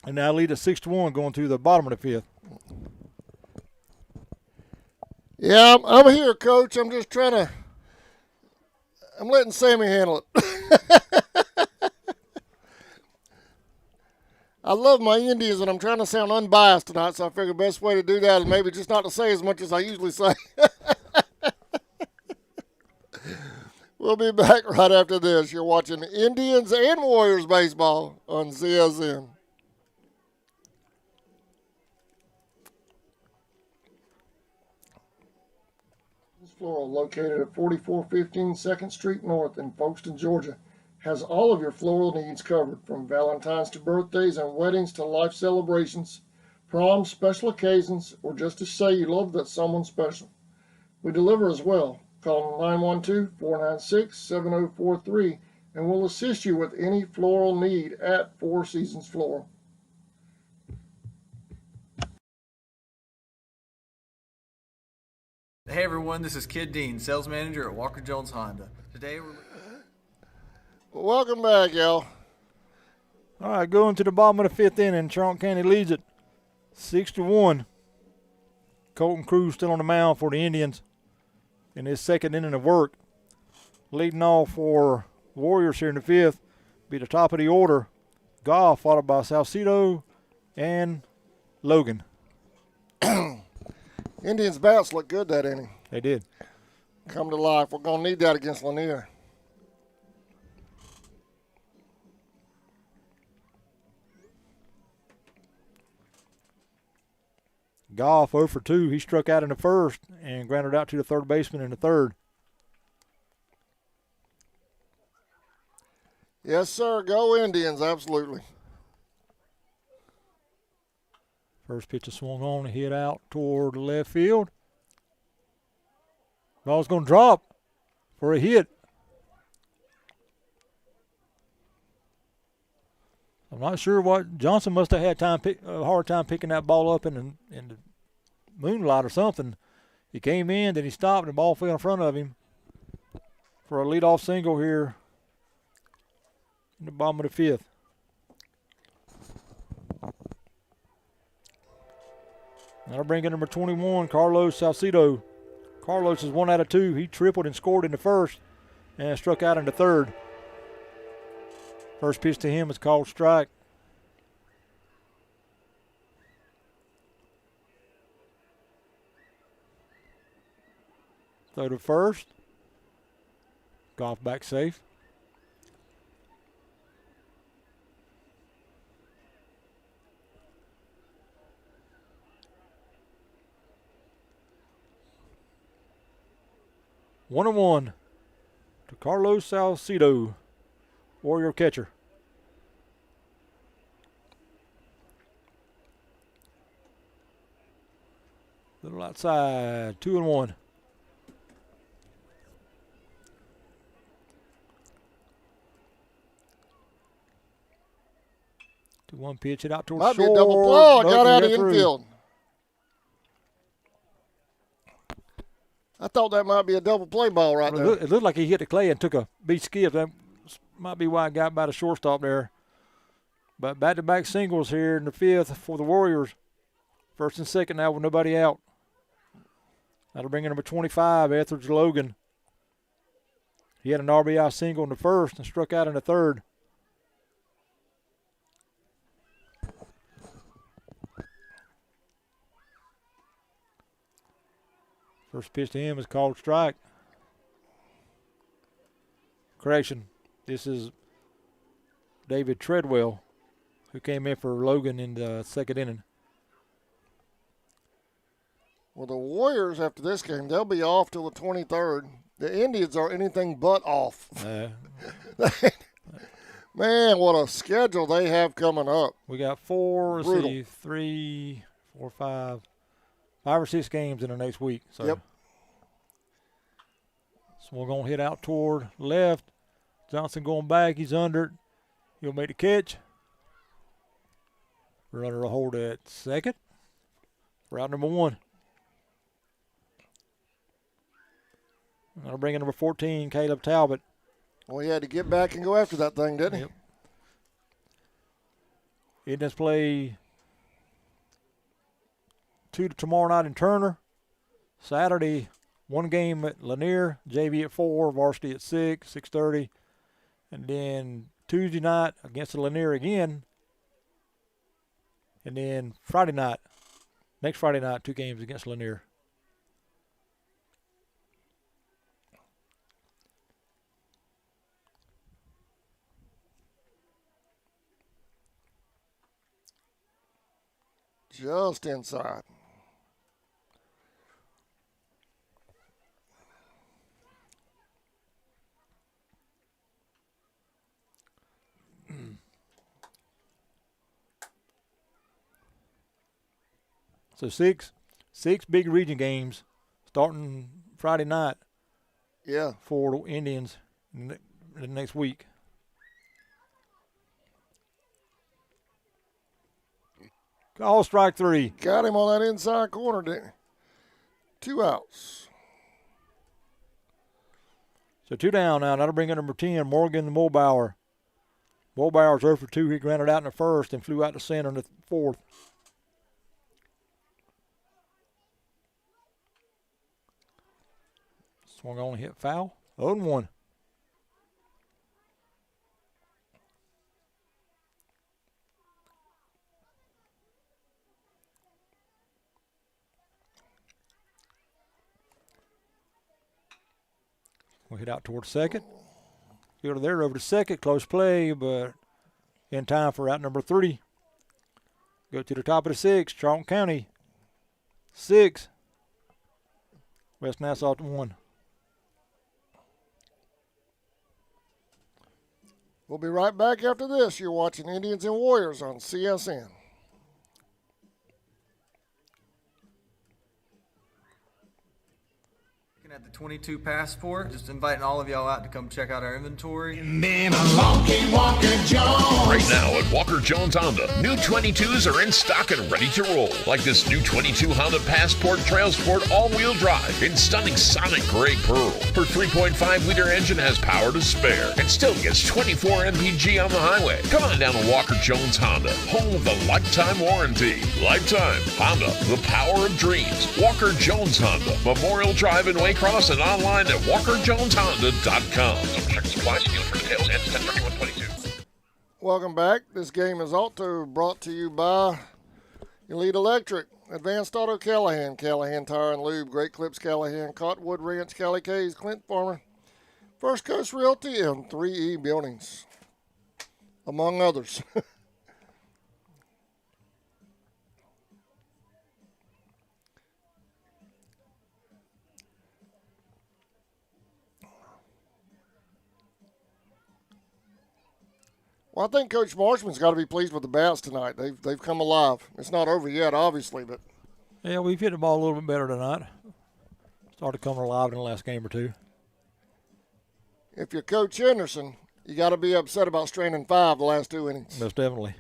And now lead at 6-1 going to the bottom of the 5th. Yeah, I'm here, Coach. I'm just trying to. I'm letting Sammy handle it. I love my Indians, and I'm trying to sound unbiased tonight, so I figure the best way to do that is maybe just not to say as much as I usually say. We'll be back right after this. You're watching Indians and Warriors baseball on CSN. This floral, located at 4415 2nd Street North in Folkestone, Georgia, has all of your floral needs covered, from Valentine's to birthdays and weddings to life celebrations, proms, special occasions, or just to say you love that someone special. We deliver as well. Call 912-496-7043 and we'll assist you with any floral need at Four Seasons Floral. Hey everyone, this is Kid Dean, sales manager at Walker Jones Honda. Today we're... Welcome back, y'all. All right, going to the bottom of the 5th inning. Charlton County leads it 6-1. Colton Cruz still on the mound for the Indians in his 2nd inning of work. Leading off for Warriors here in the 5th, be the top of the order. Goff, followed by Salcido and Logan. Indians' bats look good that inning. They did. Come to life. We're going to need that against Lanier. Goff 0 for 2. He struck out in the 1st and grounded out to the 3rd baseman in the 3rd. Yes, sir. Go Indians, absolutely. First pitch is swung on and hit out toward left field. Ball's going to drop for a hit. I'm not sure what Johnson must have had a hard time picking that ball up in the moonlight or something. He came in, then he stopped, and the ball fell in front of him for a leadoff single here in the bottom of the 5th. Now bring in number 21, Carlos Salcido. Carlos is 1 out of 2. He tripled and scored in the 1st and struck out in the 3rd. First pitch to him is called strike. Throw to first. Golf back safe. 1-1 to Carlos Salcido, Warrior catcher. Little outside, 2-1. To one pitch, it out towards Might short. be a double play. Got out of Through. infield. I thought that might be a double play ball right there. It looked like he hit the clay and took a beat skip. That might be why I got by the shortstop there. But back-to-back singles here in the fifth for the Warriors. First and second now with nobody out. That'll bring in number 25, Etheridge Logan. He had an RBI single in the first and struck out in the third. First pitch to him is called strike. Correction, this is David Treadwell, who came in for Logan in the second inning. Well, the Warriors, after this game, they'll be off till the 23rd. The Indians are anything but off. Man, what a schedule they have coming up. We got 5 or 6 games in the next week. So. Yep. So we're going to hit out toward left. Johnson going back. He's under it. He'll make the catch. Runner will hold at second. Route number 1. That'll bring in number 14, Caleb Talbot. Well, he had to get back and go after that thing, didn't he? Yep. Indians play 2 tomorrow night in Turner. Saturday, 1 game at Lanier, JV at 4, varsity at 6, 6:30. And then Tuesday night against the Lanier again. And then Friday night, next Friday night, 2 games against Lanier. Just inside. So six big region games starting Friday night. Yeah. For the Indians the next week. Call strike 3. Got him on that inside corner, didn't he? 2 outs. So 2 down now. That'll bring in number 10, Morgan Mulbauer. Mulbauer's 0 for 2. He grounded out in the first and flew out to center in the fourth. Swung on and hit foul. 0-1. We'll hit out towards second. Fielder there over to second. Close play, but in time for out number 3. Go to the top of the 6. Charlton County 6. West Nassau 1. We'll be right back after this. You're watching Indians and Warriors on CSN. At the 22 Passport, just inviting all of y'all out to come check out our inventory. Right now at Walker Jones Honda, new 22s are in stock and ready to roll. Like this new 22 Honda Passport Trail Sport all-wheel drive in stunning sonic gray pearl. Her 3.5-liter engine has power to spare and still gets 24 mpg on the highway. Come on down to Walker Jones Honda, home of the lifetime warranty. Lifetime Honda, the power of dreams. Walker Jones Honda, Memorial Drive in Waycross and online at walkerjoneshonda.com. Check supplies and deal for details. Ends 10/31/22. Welcome back. This game is also brought to you by Elite Electric, Advanced Auto Callahan, Callahan Tire and Lube, Great Clips Callahan, Cottonwood Ranch, Cali K's, Clint Farmer, First Coast Realty, and 3E Buildings, among others. Well, I think Coach Marshman's got to be pleased with the bats tonight. They've come alive. It's not over yet, obviously, but Yeah, we've hit the ball a little bit better tonight. Started coming alive in the last game or two. if you're Coach Henderson, you got to be upset about straining 5 the last 2 innings. Most definitely.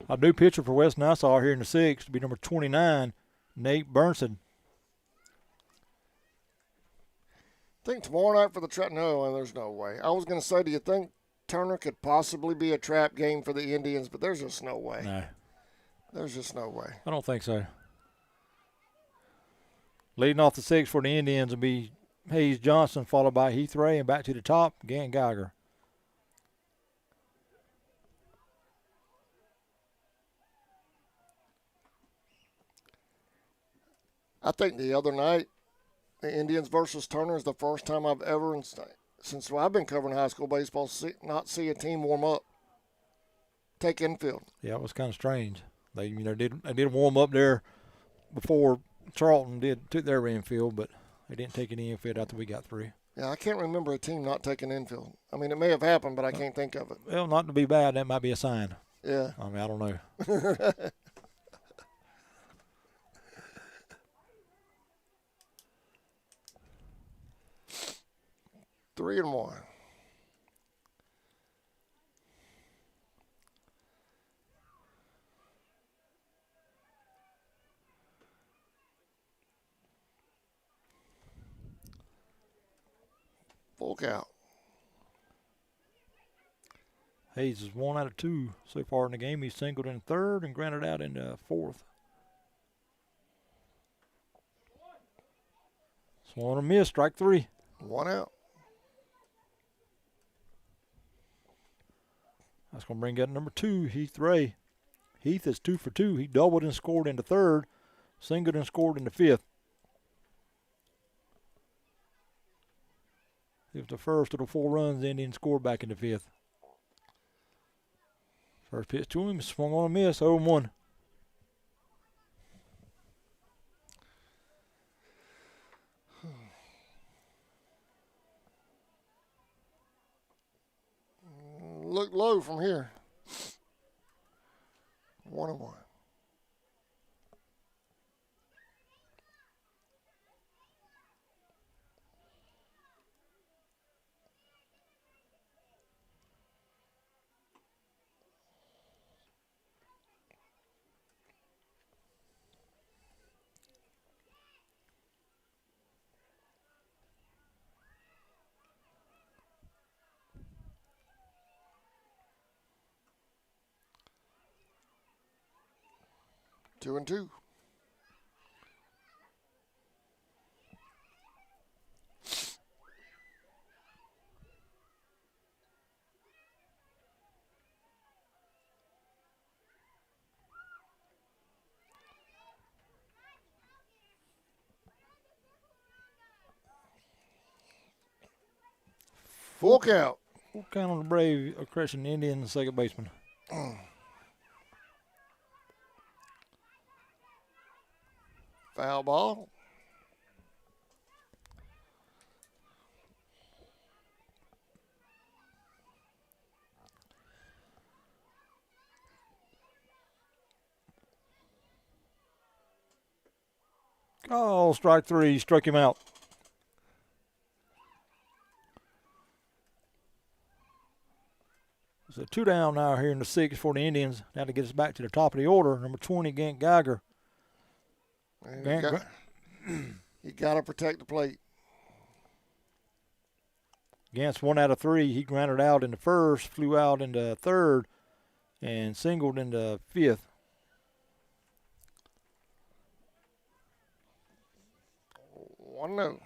Our new pitcher for West Nassau here in the 6th will be number 29, Nate Burnson. Think tomorrow night for the trap? No, there's no way. I was going to say, do you think Turner could possibly be a trap game for the Indians? But there's just no way. No. There's just no way. I don't think so. Leading off the 6th for the Indians will be Hayes Johnson, followed by Heath Ray, and back to the top, Gant Geiger. I think the other night, the Indians versus Turner is the first time I've ever, since I've been covering high school baseball, not see a team warm up, take infield. Yeah, it was kind of strange. They did warm up there before Charlton took their infield, but they didn't take any infield after we got through. Yeah, I can't remember a team not taking infield. I mean, it may have happened, but I can't think of it. Well, not to be bad, that might be a sign. Yeah. I mean, I don't know. 3-1. Full count. Hayes is 1 out of 2 so far in the game. He's singled in 3rd and grounded out in 4th. Swung and a miss, strike 3. 1 out. That's going to bring up number 2, Heath Ray. Heath is 2 for 2. He doubled and scored in the 3rd, singled and scored in the 5th. It was the first of the 4 runs the Indians scored back in the 5th. First pitch to him, swung on a miss, 0-1. Look low from here. 1-1. Two and 2. Full count. Full count on the Brave, crushing Indians, second baseman. Foul ball. Oh, strike 3, struck him out. So 2 down now here in the 6th for the Indians. Now to get us back to the top of the order, number 20, Gant Geiger. You got to protect the plate. Gant's 1 out of 3. He grounded out in the 1st, flew out in the 3rd, and singled in the 5th. One no.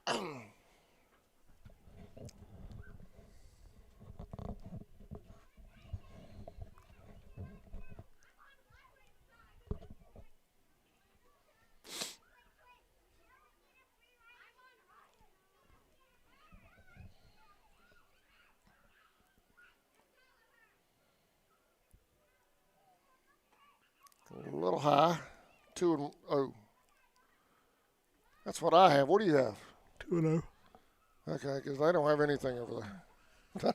A little high. 2-0. That's what I have. What do you have? 2-0. Okay, because I don't have anything over there.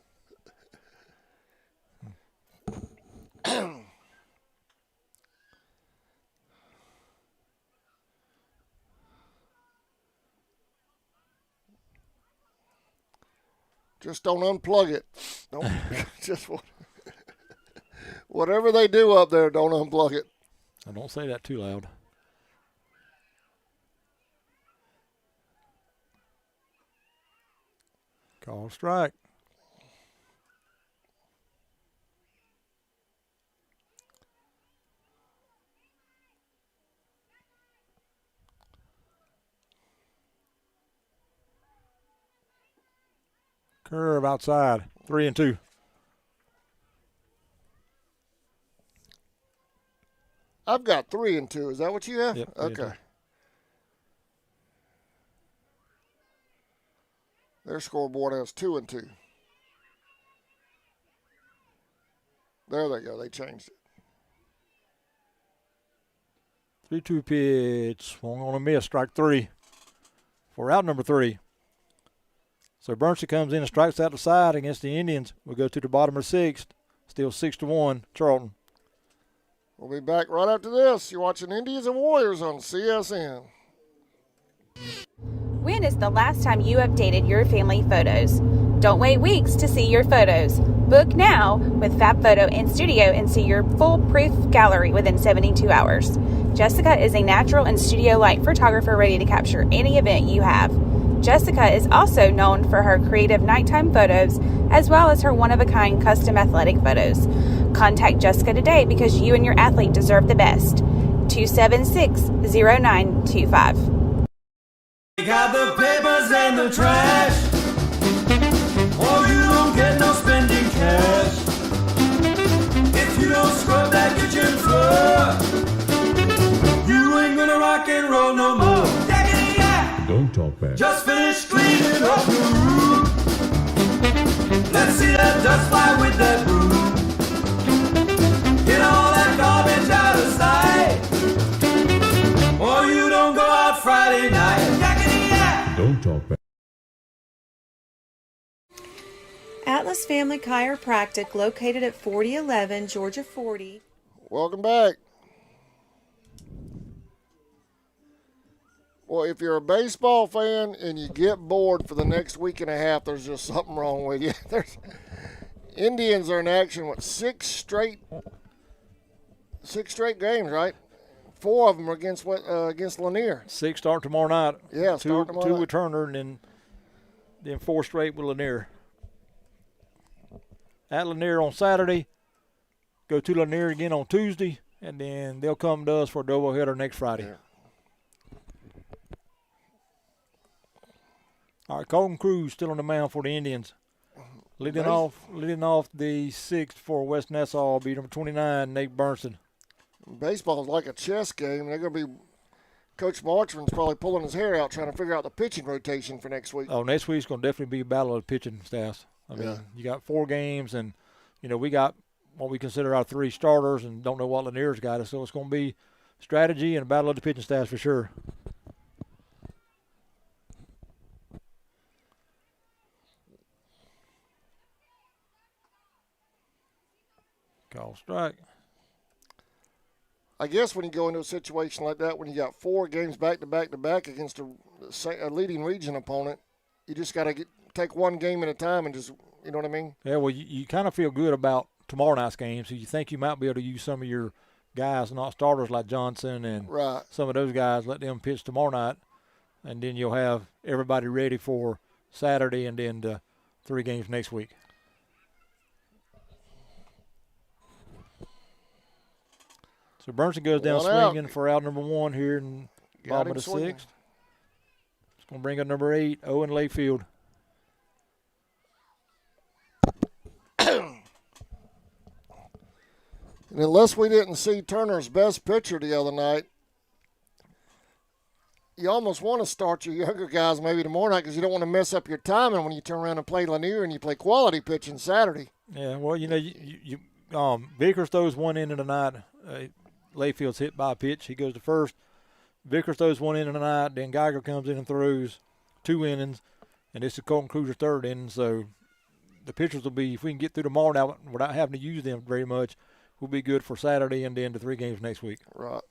Just don't unplug it. Don't just whatever they do up there, don't unplug it. I don't say that too loud. Call strike. Curve outside. 3-2. I've got 3-2. Is that what you have? Yep, okay. Their scoreboard has 2-2. There they go. They changed it. 3-2 pitch. Swung on a miss. Strike 3 for out number 3. So Bernstein comes in and strikes out the side against the Indians. We'll go to the bottom of the 6th. Still 6-1, Charlton. We'll be back right after this. You're watching Indians and Warriors on CSN. When is the last time you updated your family photos? Don't wait weeks to see your photos. Book now with Fab Photo in studio and see your foolproof gallery within 72 hours. Jessica is a natural and studio-like photographer ready to capture any event you have. Jessica is also known for her creative nighttime photos as well as her one-of-a-kind custom athletic photos. Contact Jessica today because you and your athlete deserve the best. 276-0925. Take out the papers and the trash, or you don't get no spending cash. If you don't scrub that kitchen floor, you ain't gonna rock and roll no more. Don't talk back. Just finish cleaning up your room. Let's see that dust fly with that broom. Get all that garbage out of sight, or you don't go out Friday night. Don't talk back. Atlas Family Chiropractic, located at 4011 Georgia 40. Welcome back. Well, if you're a baseball fan and you get bored for the next week and a half, there's just something wrong with you. Indians are in action with six straight games, right? 4 of them are against Lanier. 6 start tomorrow night. Yeah, two tomorrow night. with Turner, and then 4 straight with Lanier. At Lanier on Saturday, go to Lanier again on Tuesday, and then they'll come to us for a doubleheader next Friday. Yeah. All right, Colton Cruz still on the mound for the Indians. Leading off the 6th for West Nassau will be number 29, Nate Bernstein. Baseball is like a chess game. They're going to be – Coach Marchman's probably pulling his hair out trying to figure out the pitching rotation for next week. Oh, next week's going to definitely be a battle of the pitching staffs. I mean, you got 4 games, and, we got what we consider our 3 starters and don't know what Lanier's got us. So it's going to be strategy and a battle of the pitching staffs for sure. Call strike. I guess when you go into a situation like that, when you got 4 games back-to-back against a leading region opponent, you just got to take one game at a time and just, you know what I mean? Yeah, well, you kind of feel good about tomorrow night's game, so you think you might be able to use some of your guys, not starters like Johnson and some of those guys, let them pitch tomorrow night, and then you'll have everybody ready for Saturday and then the 3 games next week. So Bernstein goes down swinging for out number 1 here in bottom of the 6th. Going to bring up number 8, Owen Layfield. And unless we didn't see Turner's best pitcher the other night, you almost want to start your younger guys maybe tomorrow night because you don't want to mess up your timing when you turn around and play Lanier and you play quality pitching Saturday. Yeah, well, Vickers throws one in tonight. Layfield's hit by a pitch. He goes to first. Vickers throws one in tonight. Then Geiger comes in and throws 2 innings. And this is Colton Cruiser's 3rd inning. So the pitchers will be, if we can get through tomorrow now without having to use them very much, will be good for Saturday and then the 3 games next week. Right.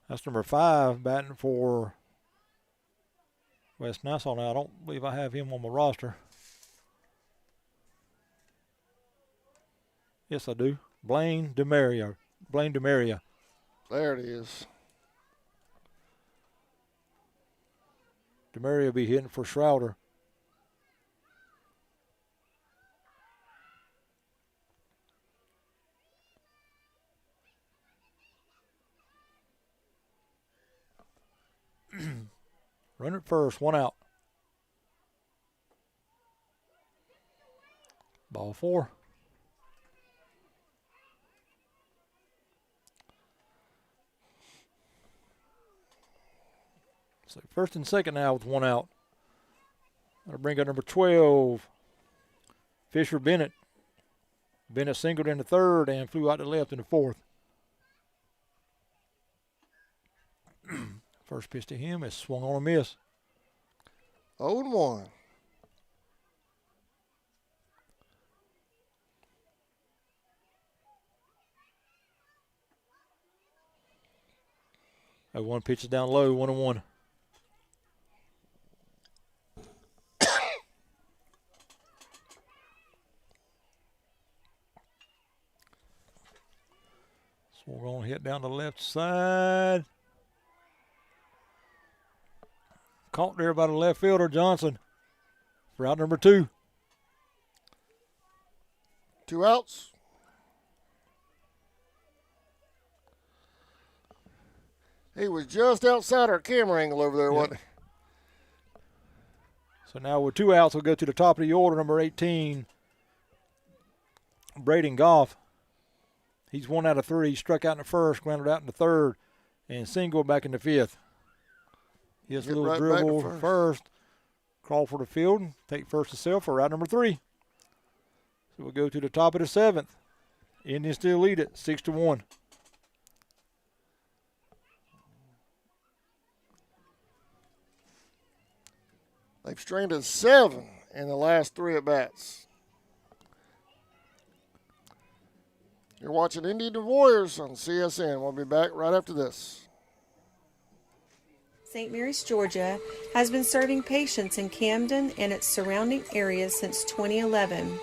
That's number 5 batting for West Nassau now. I don't believe I have him on my roster. Yes, I do. Blaine DeMaria. There it is. DeMaria will be hitting for Schroeder. Runner at first, 1 out. Ball 4. So first and second now with 1 out. That'll bring up number 12, Fisher Bennett. Bennett singled in the 3rd and flew out to left in the 4th. First pitch to him is swung on a miss. 0-1. One pitch is down low, 1-1. So we're going to hit down the left side. Caught there by the left fielder, Johnson, for out number 2. 2 outs. He was just outside our camera angle over there, wasn't he? So now with 2 outs, we'll go to the top of the order, number 18, Braden Goff. He's 1 out of 3. He struck out in the 1st, grounded out in the 3rd, and singled back in the 5th. He has a little dribble first, crawl for the field, and take first to self for out number 3. So we'll go to the top of the 7th. Indians still lead it, 6-1. They've stranded 7 in the last 3 at-bats. You're watching Indian Warriors on CSN. We'll be back right after this. St. Mary's, Georgia, has been serving patients in Camden and its surrounding areas since 2011.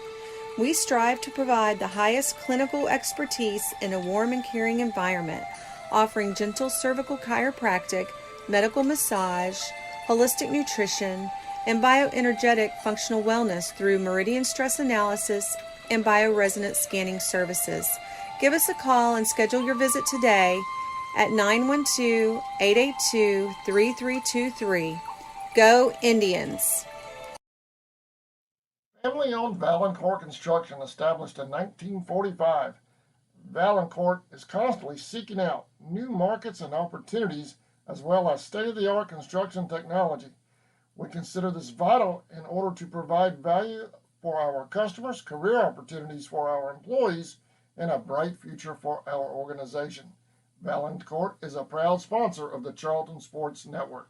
We strive to provide the highest clinical expertise in a warm and caring environment, offering gentle cervical chiropractic, medical massage, holistic nutrition, and bioenergetic functional wellness through meridian stress analysis and bioresonance scanning services. Give us a call and schedule your visit today at 912-882-3323. Go Indians! Family-owned Valancourt Construction, established in 1945. Valancourt is constantly seeking out new markets and opportunities, as well as state-of-the-art construction technology. We consider this vital in order to provide value for our customers, career opportunities for our employees, and a bright future for our organization. Valancourt is a proud sponsor of the Charlton Sports Network.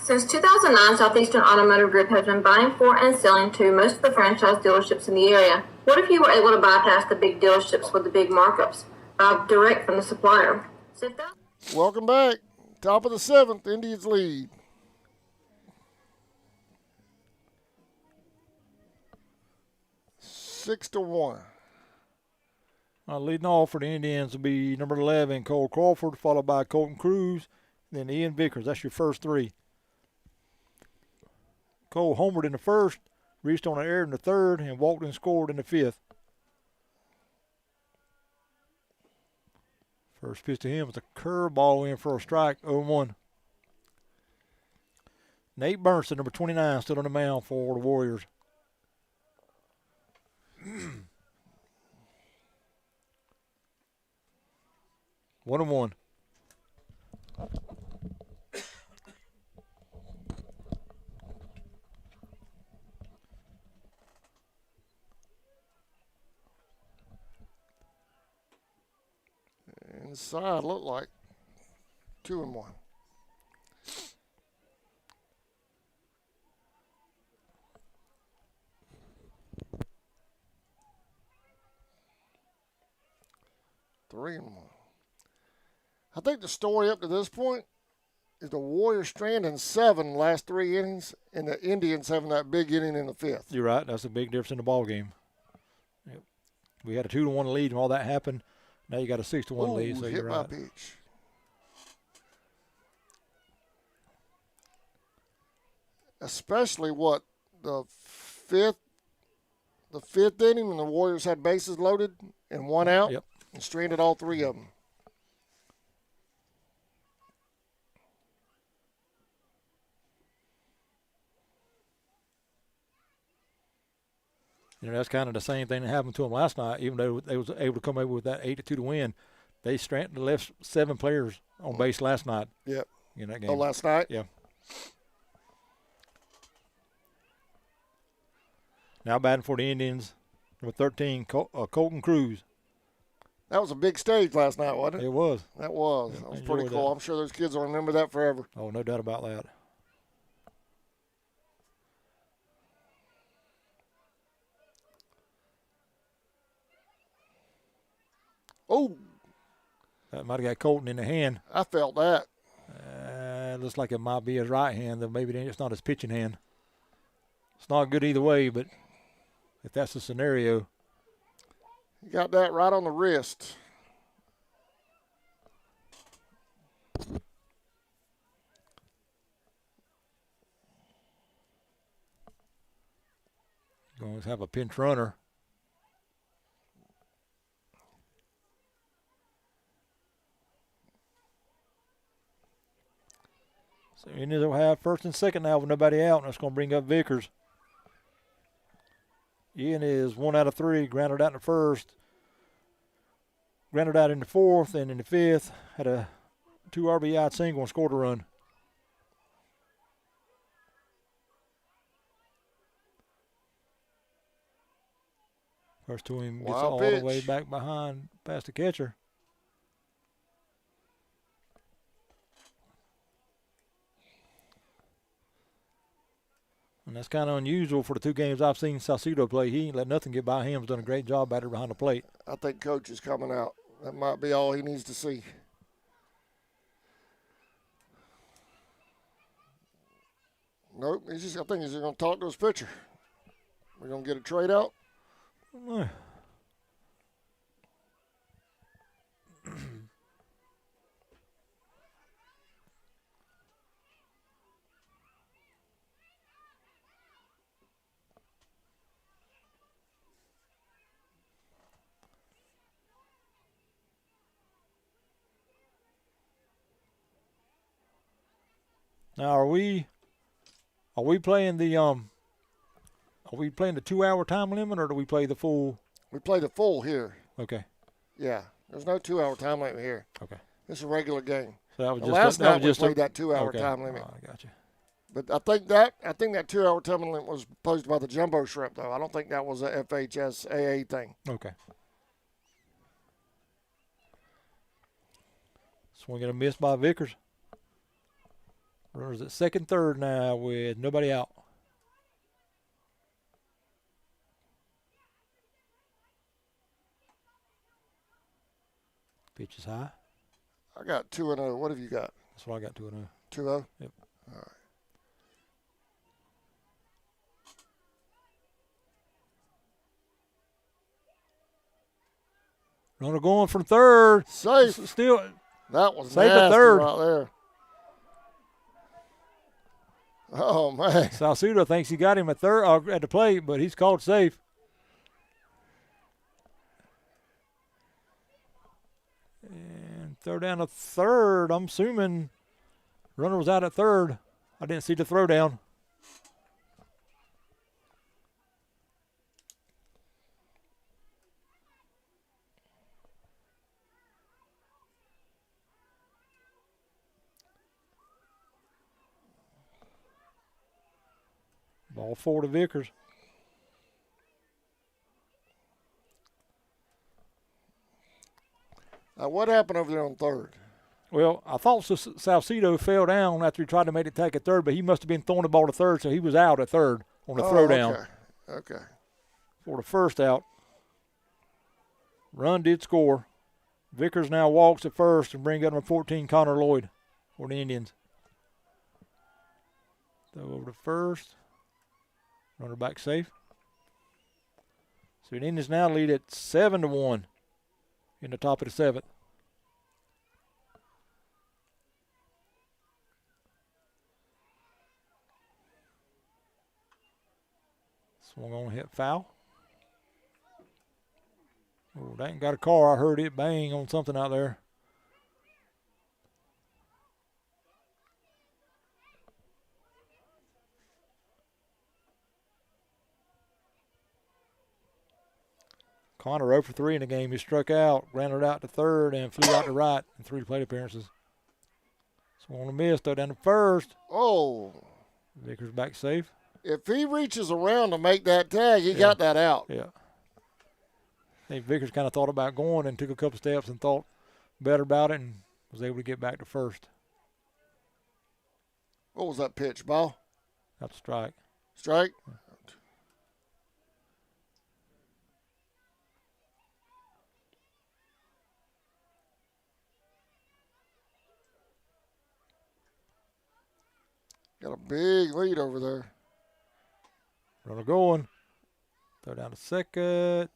Since 2009, Southeastern Automotive Group has been buying for and selling to most of the franchise dealerships in the area. What if you were able to bypass the big dealerships with the big markups? Buy direct from the supplier. Welcome back. Top of the 7th, Indians lead. Six to 1. Leading off for the Indians will be number 11, Cole Crawford, followed by Colton Cruz, then Ian Vickers. That's your first three. Cole homered in the first, reached on an error in the third, and walked and scored in the fifth. First pitch to him was a curveball in for a strike, 0-1. Nate Burnson, number 29, stood on the mound for the Warriors. 1-1. Inside looked like 2-1. Three and 1. I think the story up to this point is the Warriors stranding 7 last 3 innings, and the Indians having that big inning in the 5th. You're right. That's a big difference in the ball game. Yep. We had a 2-1 lead when all that happened. Now you got a 6-1 lead. So hit you're my right. pitch. Especially what the fifth inning when the Warriors had bases loaded and 1 out. Yep. And stranded all 3 of them. You know, that's kind of the same thing that happened to them last night. Even though they was able to come over with that 8-2 to win, they left 7 players on base last night. Yep. In that game. Oh, last night? Yeah. Now batting for the Indians, number 13, Colton Cruz. That was a big stage last night, wasn't it? It was. That was. Yeah, that was pretty cool. that. I'm sure those kids will remember that forever. Oh, no doubt about that. Oh. That might have got Colton in the hand. I felt that. Looks like it might be his right hand, though maybe it's not his pitching hand. It's not good either way, but if that's the scenario. You got that right on the wrist. Going to have a pinch runner. So Indians will have first and second now with nobody out, and that's going to bring up Vickers. Ian is 1 out of 3, grounded out in the first, grounded out in the fourth, and in the fifth, had a 2 RBI single and scored a run. First to him gets all the way back behind past the catcher. And that's kind of unusual for the 2 games I've seen Salcido play. He ain't let nothing get by him. He's done a great job batter behind the plate. I think Coach is coming out. That might be all he needs to see. Nope. I think he's just going to talk to his pitcher. We're going to get a trade out. Now, are we playing the 2-hour time limit, or do we play the full? We play the full here. Okay. Yeah, there's no 2-hour time limit here. Okay. It's a regular game. So that was just last night we played that 2-hour time limit. Oh, I got you. But I think that 2-hour time limit was posed by the Jumbo Shrimp, though. I don't think that was a FHSAA thing. Okay. Swing and a miss by Vickers. Runners at second, third now with nobody out. Pitch is high. I got 2-0. What have you got? That's what I got 2-0. 2-0? Yep. All right. Runner going from third. Safe. Still. That was safe nasty at third. right there. Oh, man. Salcedo thinks he got him at third at the plate, but he's called safe. And throw down to third. I'm assuming runner was out at third. I didn't see the throw down. Ball 4 to Vickers. Now, what happened over there on third? Well, I thought Salcedo fell down after he tried to make the tag at third, but he must have been throwing the ball to third, so he was out at third on the throw down. Okay. For the first out. Run did score. Vickers now walks at first and brings up number 14, Connor Lloyd, for the Indians. Throw over to first. Runner back safe. So the Indians now lead at 7-1 in the top of the seventh. Swung on, hit foul. Oh, that ain't got a car. I heard it bang on something out there. Connor 0 for 3 in the game. He struck out, grounded out to third, and flew out to right in 3 plate appearances. Swung a miss, throw down to first. Oh. Vickers back safe. If he reaches around to make that tag, he got that out. Yeah. I think Vickers kind of thought about going and took a couple steps and thought better about it and was able to get back to first. What was that pitch, ball? That's a strike. Strike? Yeah. Got a big lead over there. Runner going. Throw down to second.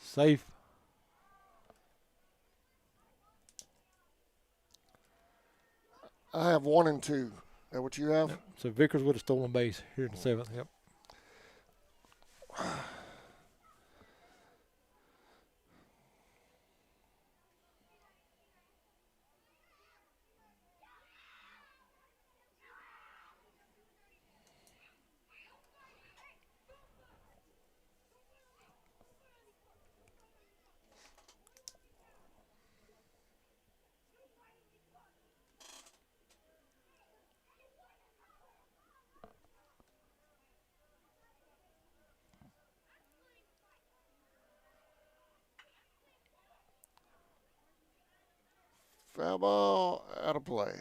Safe. I have 1 and 2. Is that what you have? Yep. So Vickers would have stolen base here in the seventh. Yep. Foul ball, out of play.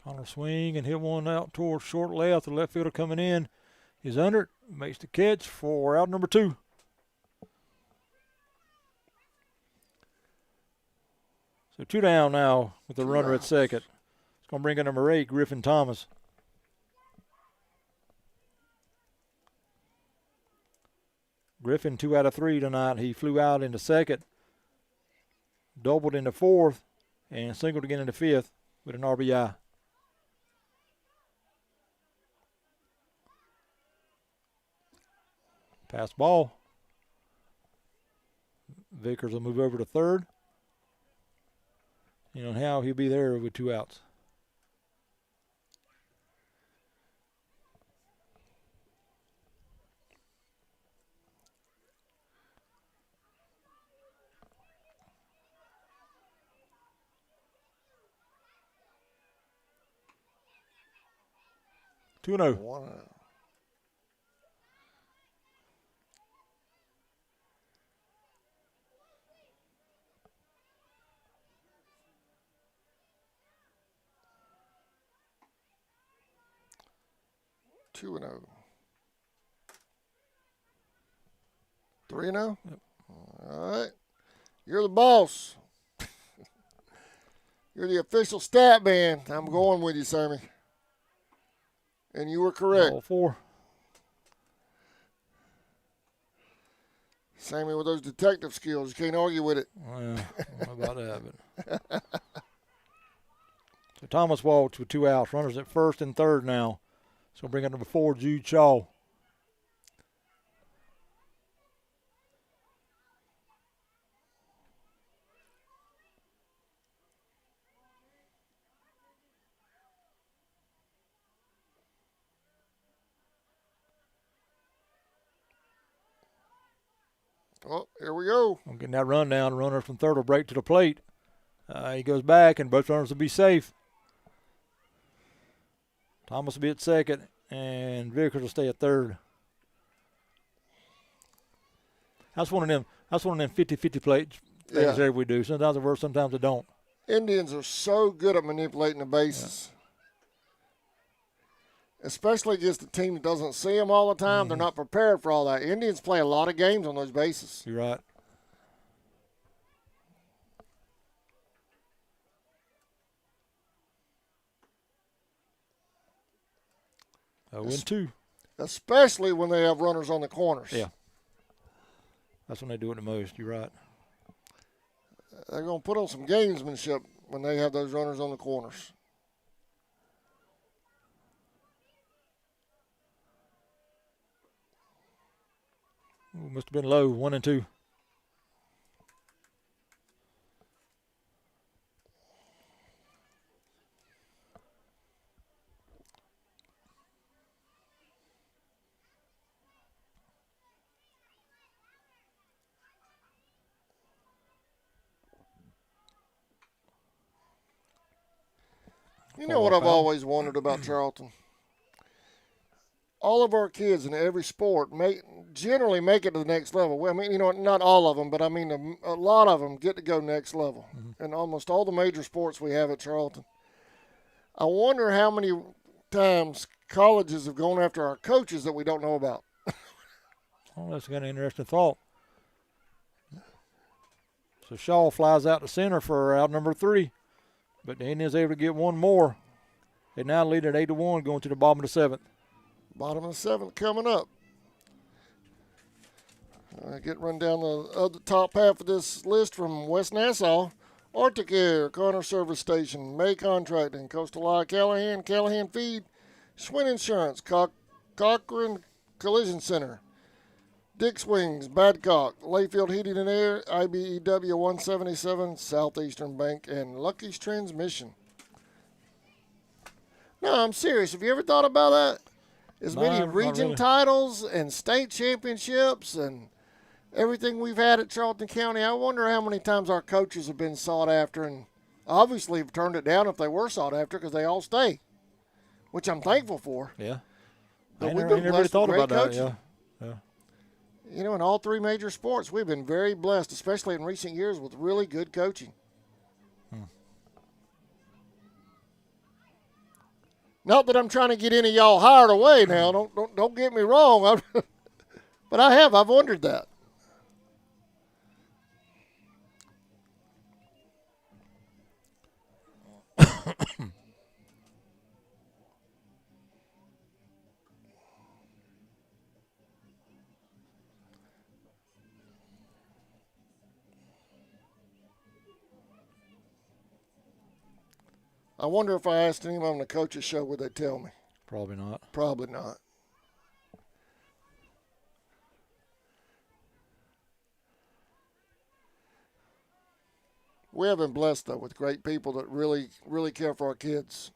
Connor swing and hit one out towards short left. The left fielder coming in is under it. Makes the catch for out number 2. So 2 down now with the runner at second. It's going to bring in number 8, Griffin Thomas. Griffin 2 out of 3 tonight. He flew out into second, doubled into fourth, and singled again into fifth with an RBI. Pass ball. Vickers will move over to third. You know how he'll be there with 2 outs. Two and 0. 1 out. Two and 0. 3 and 0. Yep. All right. You're the boss. You're the official stat man. I'm going with you, Sammy. And you were correct. All 4. Sammy with those detective skills. You can't argue with it. Well, how about that? But. So Thomas walks with 2 outs. Runners at first and third now. So bring up number 4, Jude Shaw. Oh, here we go. I'm getting that run down. Runner from third will break to the plate. He goes back, and both runners will be safe. Thomas will be at second, and Vickers will stay at third. That's one of them 50-50 plate things that we do. Sometimes it works, sometimes it don't. Indians are so good at manipulating the bases. Yeah. Especially against a team that doesn't see them all the time. Mm-hmm. They're not prepared for all that. Indians play a lot of games on those bases. You're right. Oh, and 2. Especially when they have runners on the corners. Yeah. That's when they do it the most. You're right. They're going to put on some gamesmanship when they have those runners on the corners. Ooh, must have been low, 1 and 2. You know what I've always wondered about Charlton? All of our kids in every sport generally make it to the next level. Well, I mean, you know, not all of them, but I mean a lot of them get to go next level in almost all the major sports we have at Charlton. I wonder how many times colleges have gone after our coaches that we don't know about. Oh, that's got an interesting thought. So Shaw flies out to center for out number 3. But the Indians able to get one more. They now lead at 8-1 going to the bottom of the 7th. Bottom of the 7th coming up. Get run down the top half of this list from West Nassau. Arctic Air, Connor Service Station, May Contracting, Coastal Eye Callahan, Callahan Feed, Schwinn Insurance, Cochran Collision Center, Dick's Wings, Badcock, Layfield Heating and Air, IBEW 177, Southeastern Bank, and Lucky's Transmission. No, I'm serious. Have you ever thought about that? As many region titles and state championships and everything we've had at Charlton County, I wonder how many times our coaches have been sought after and obviously have turned it down if they were sought after because they all stay, which I'm thankful for. Yeah. But we've been blessed with great coaches. Yeah. You know, in all 3 major sports, we've been very blessed, especially in recent years, with really good coaching. Not that I'm trying to get any of y'all hired away now. Don't get me wrong. But I've wondered that. I wonder if I asked anyone on the coaches show, would they tell me? Probably not. Probably not. We have been blessed, though, with great people that really, really care for our kids.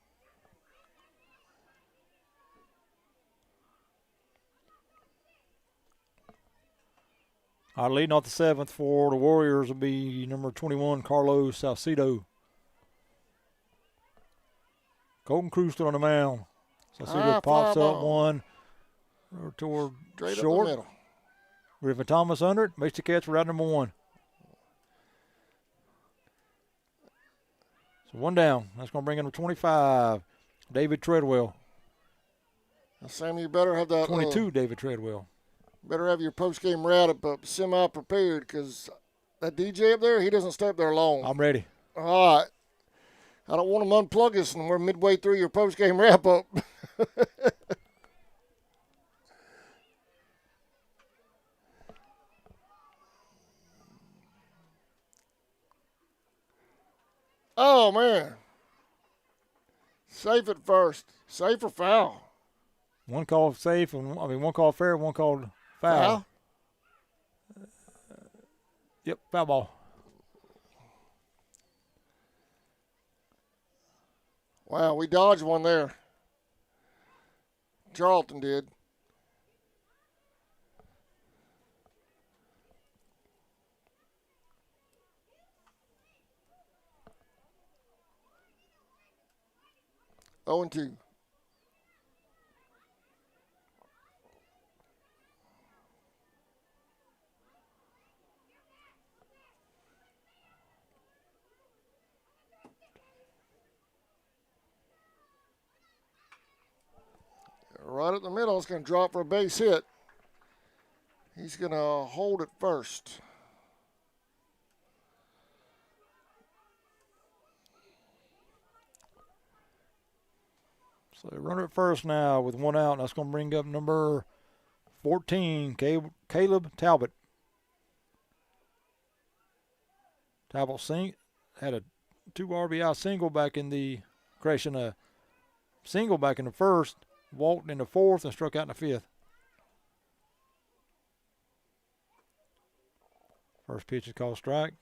Our leading off the 7th for the Warriors will be number 21, Carlos Salcido. Colton Cruz still on the mound. Salcido pops up one toward Straight short. up the middle. Griffin Thomas under it. Makes the catch for route number 1. So 1 down. That's going to bring in number 25, David Treadwell. Now, Sam, you better have that. 22, David Treadwell. Better have your post-game wrap-up semi-prepared because that DJ up there, he doesn't stay up there long. I'm ready. All right. I don't want him to unplug us and we're midway through your post-game wrap-up. Oh, man. Safe at first. Safe or foul? One called safe, one called fair, one called foul. Yep, foul ball. Wow, we dodged one there. Charlton did. Oh, and 2. Right at the middle, it's going to drop for a base hit. He's going to hold it first. So runner at first now with 1 out. And that's going to bring up number 14, Caleb Talbot. Talbot had a 2 RBI single back in the crashing a single back in the first, walked in the 4th, and struck out in the 5th. First pitch is called strike.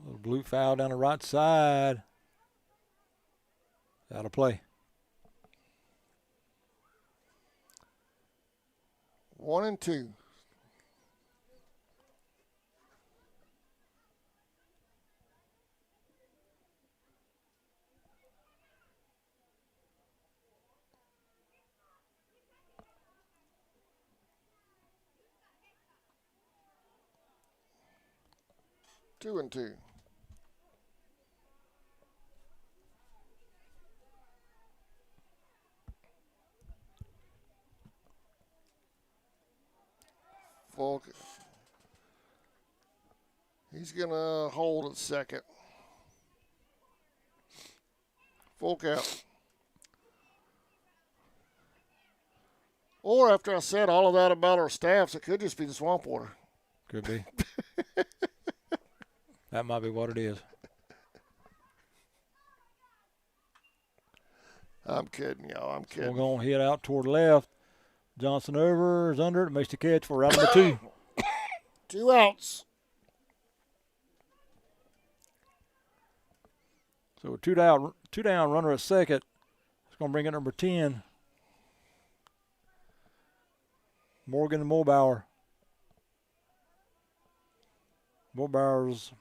Little blue foul down the right side. Out of play. 1 and 2. Two and 2. Falk. He's going to hold at second. Full count. Or after I said all of that about our staffs, it could just be the swamp water. Could be. That might be what it is. I'm kidding, y'all. I'm kidding. So we're going to hit out toward the left. Johnson over is under it. Makes the catch for route number 2. 2 outs. So a two down runner at second. It's going to bring in number 10, Morgan Mulbauer. Mulbauer's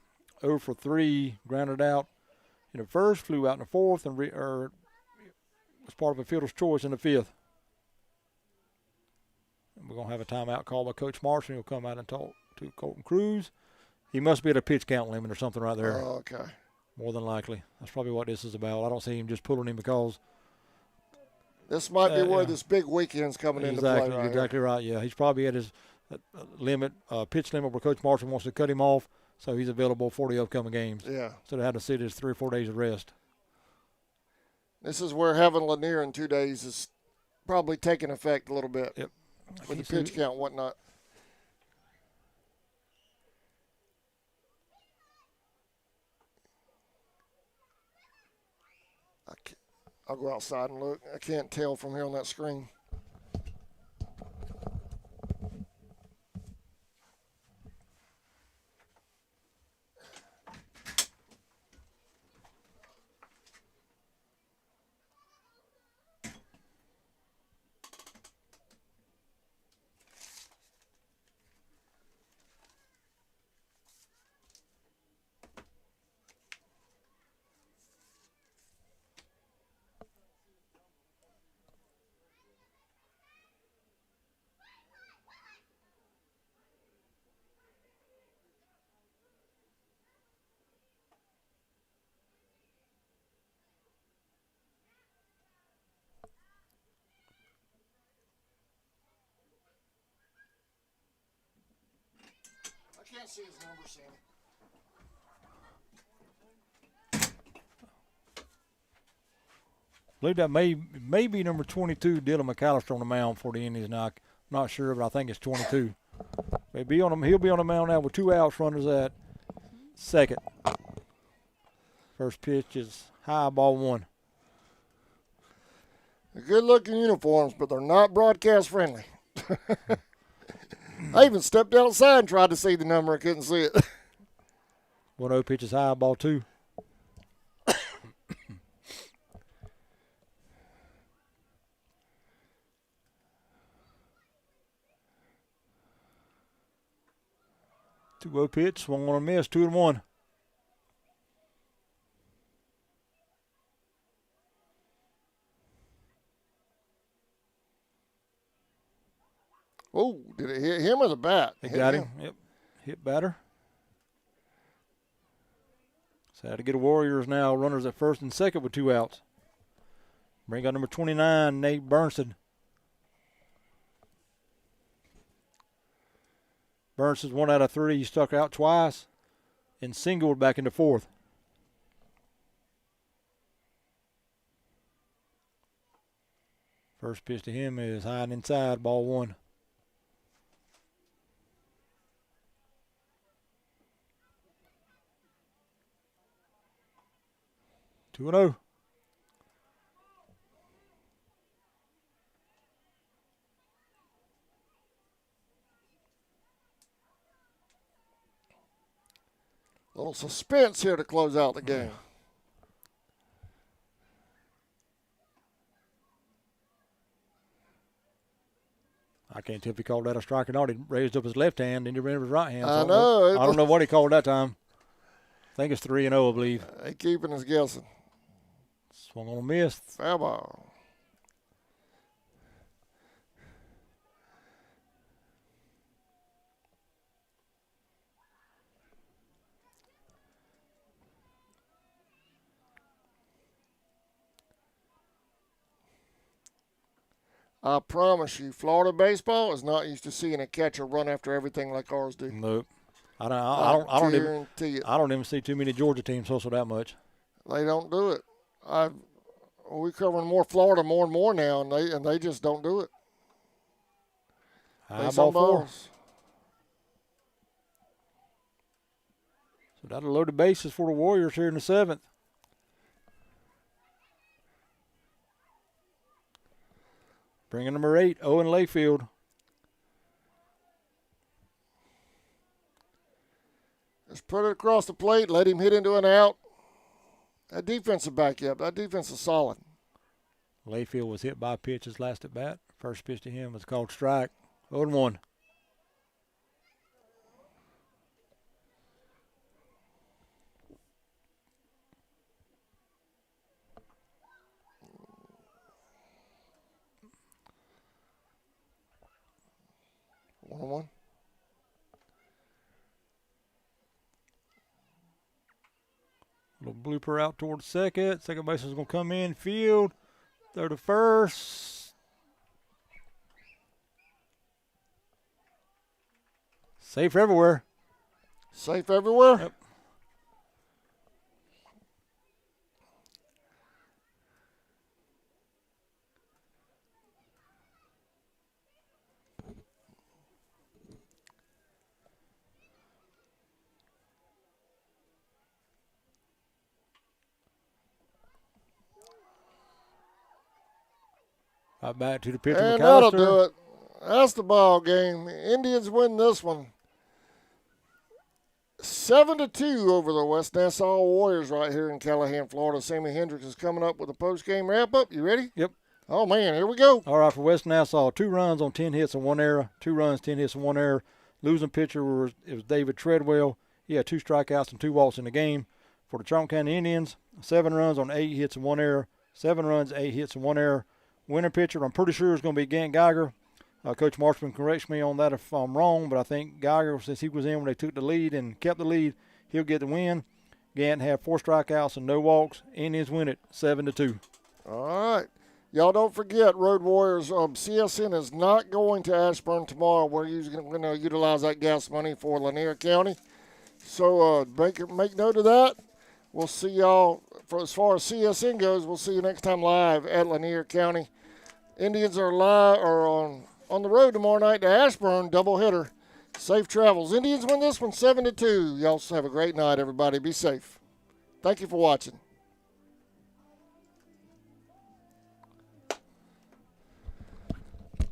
0 for 3, grounded out in the first, flew out in the 4th, and was part of a fielder's choice in the 5th. And we're going to have a timeout called by Coach Marshall. He'll come out and talk to Colton Cruz. He must be at a pitch count limit or something right there. Oh, okay. More than likely. That's probably what this is about. I don't see him just pulling him because this might be where this big weekend's coming into play right Exactly right, yeah. He's probably at his pitch limit where Coach Marshall wants to cut him off, so he's available for the upcoming games. Yeah. So they had to sit his 3 or 4 days of rest. This is where having Lanier in 2 days is probably taking effect a little bit. Yep. with the pitch count and whatnot. I'll go outside and look. I can't tell from here on that screen. I can't see his number, Sammy. I believe that may be number 22, Dylan McAllister on the mound for the Indians now. I'm not sure, but I think it's 22. He'll be on the mound now with 2 outs, runners at second. First pitch is high, ball 1. They're good-looking uniforms, but they're not broadcast friendly. I even stepped outside and tried to see the number. I couldn't see it. 1-0 pitch is high, ball 2. Two-0 pitch, swung on a miss, 2-1. Oh, did it hit him or the bat? It got him. Yep. Hit batter. So how to get a Warriors now. Runners at first and second with 2 outs. Bring out number 29, Nate Bernstein. Bernstein's 1 out of 3. He struck out twice and singled back into 4th. First pitch to him is high and inside, ball 1. Two and 0. Little suspense here to close out the game. I can't tell if he called that a strike or not. He raised up his left hand and he ran his right hand. I know. I don't know what he called that time. I think it's 3-0, I believe. They keeping us guessing. Swung on a miss. Foul ball. I promise you, Florida baseball is not used to seeing a catcher run after everything like ours do. Nope. I guarantee it. I don't even see too many Georgia teams hustle that much. They don't do it. We're covering more Florida more and more now, and they just don't do it. High ball 4. So that'll load the bases for the Warriors here in the 7th. Bringing number 8, Owen Layfield. Just put it across the plate, let him hit into an out. That defense will back you up. That defense is solid. Layfield was hit by a pitch his last at bat. First pitch to him was called strike. 0-1. One. Little blooper out towards second. Second baseman is going to come in. Field. Third to first. Safe everywhere. Safe everywhere? Yep. Right back to the pitcher, And McAllister. that'll do it. That's the ball game. Indians win this one 7-2 over the West Nassau Warriors right here in Callahan, Florida. Sammy Hendricks is coming up with a post-game wrap-up. You ready? Yep. Oh, man, here we go. All right, for West Nassau, 2 runs on 10 hits and 1 error. 2 runs, 10 hits and 1 error. Losing pitcher was David Treadwell. He had 2 strikeouts and 2 walks in the game. For the Charlton County Indians, 7 runs on 8 hits and 1 error. 7 runs, 8 hits and 1 error. Winning pitcher, I'm pretty sure is going to be Gant Geiger. Coach Marshman corrects me on that if I'm wrong, but I think Geiger, since he was in when they took the lead and kept the lead, he'll get the win. Gant had 4 strikeouts and no walks. Indians win it 7-2. All right. Y'all don't forget, Road Warriors, CSN is not going to Ashburn tomorrow. We're going to utilize that gas money for Lanier County. So make note of that. We'll see y'all, for as far as CSN goes, we'll see you next time live at Lanier County. Indians are live or on the road tomorrow night to Ashburn, doubleheader. Safe travels. Indians win this one 7-2. Y'all have a great night, everybody. Be safe. Thank you for watching.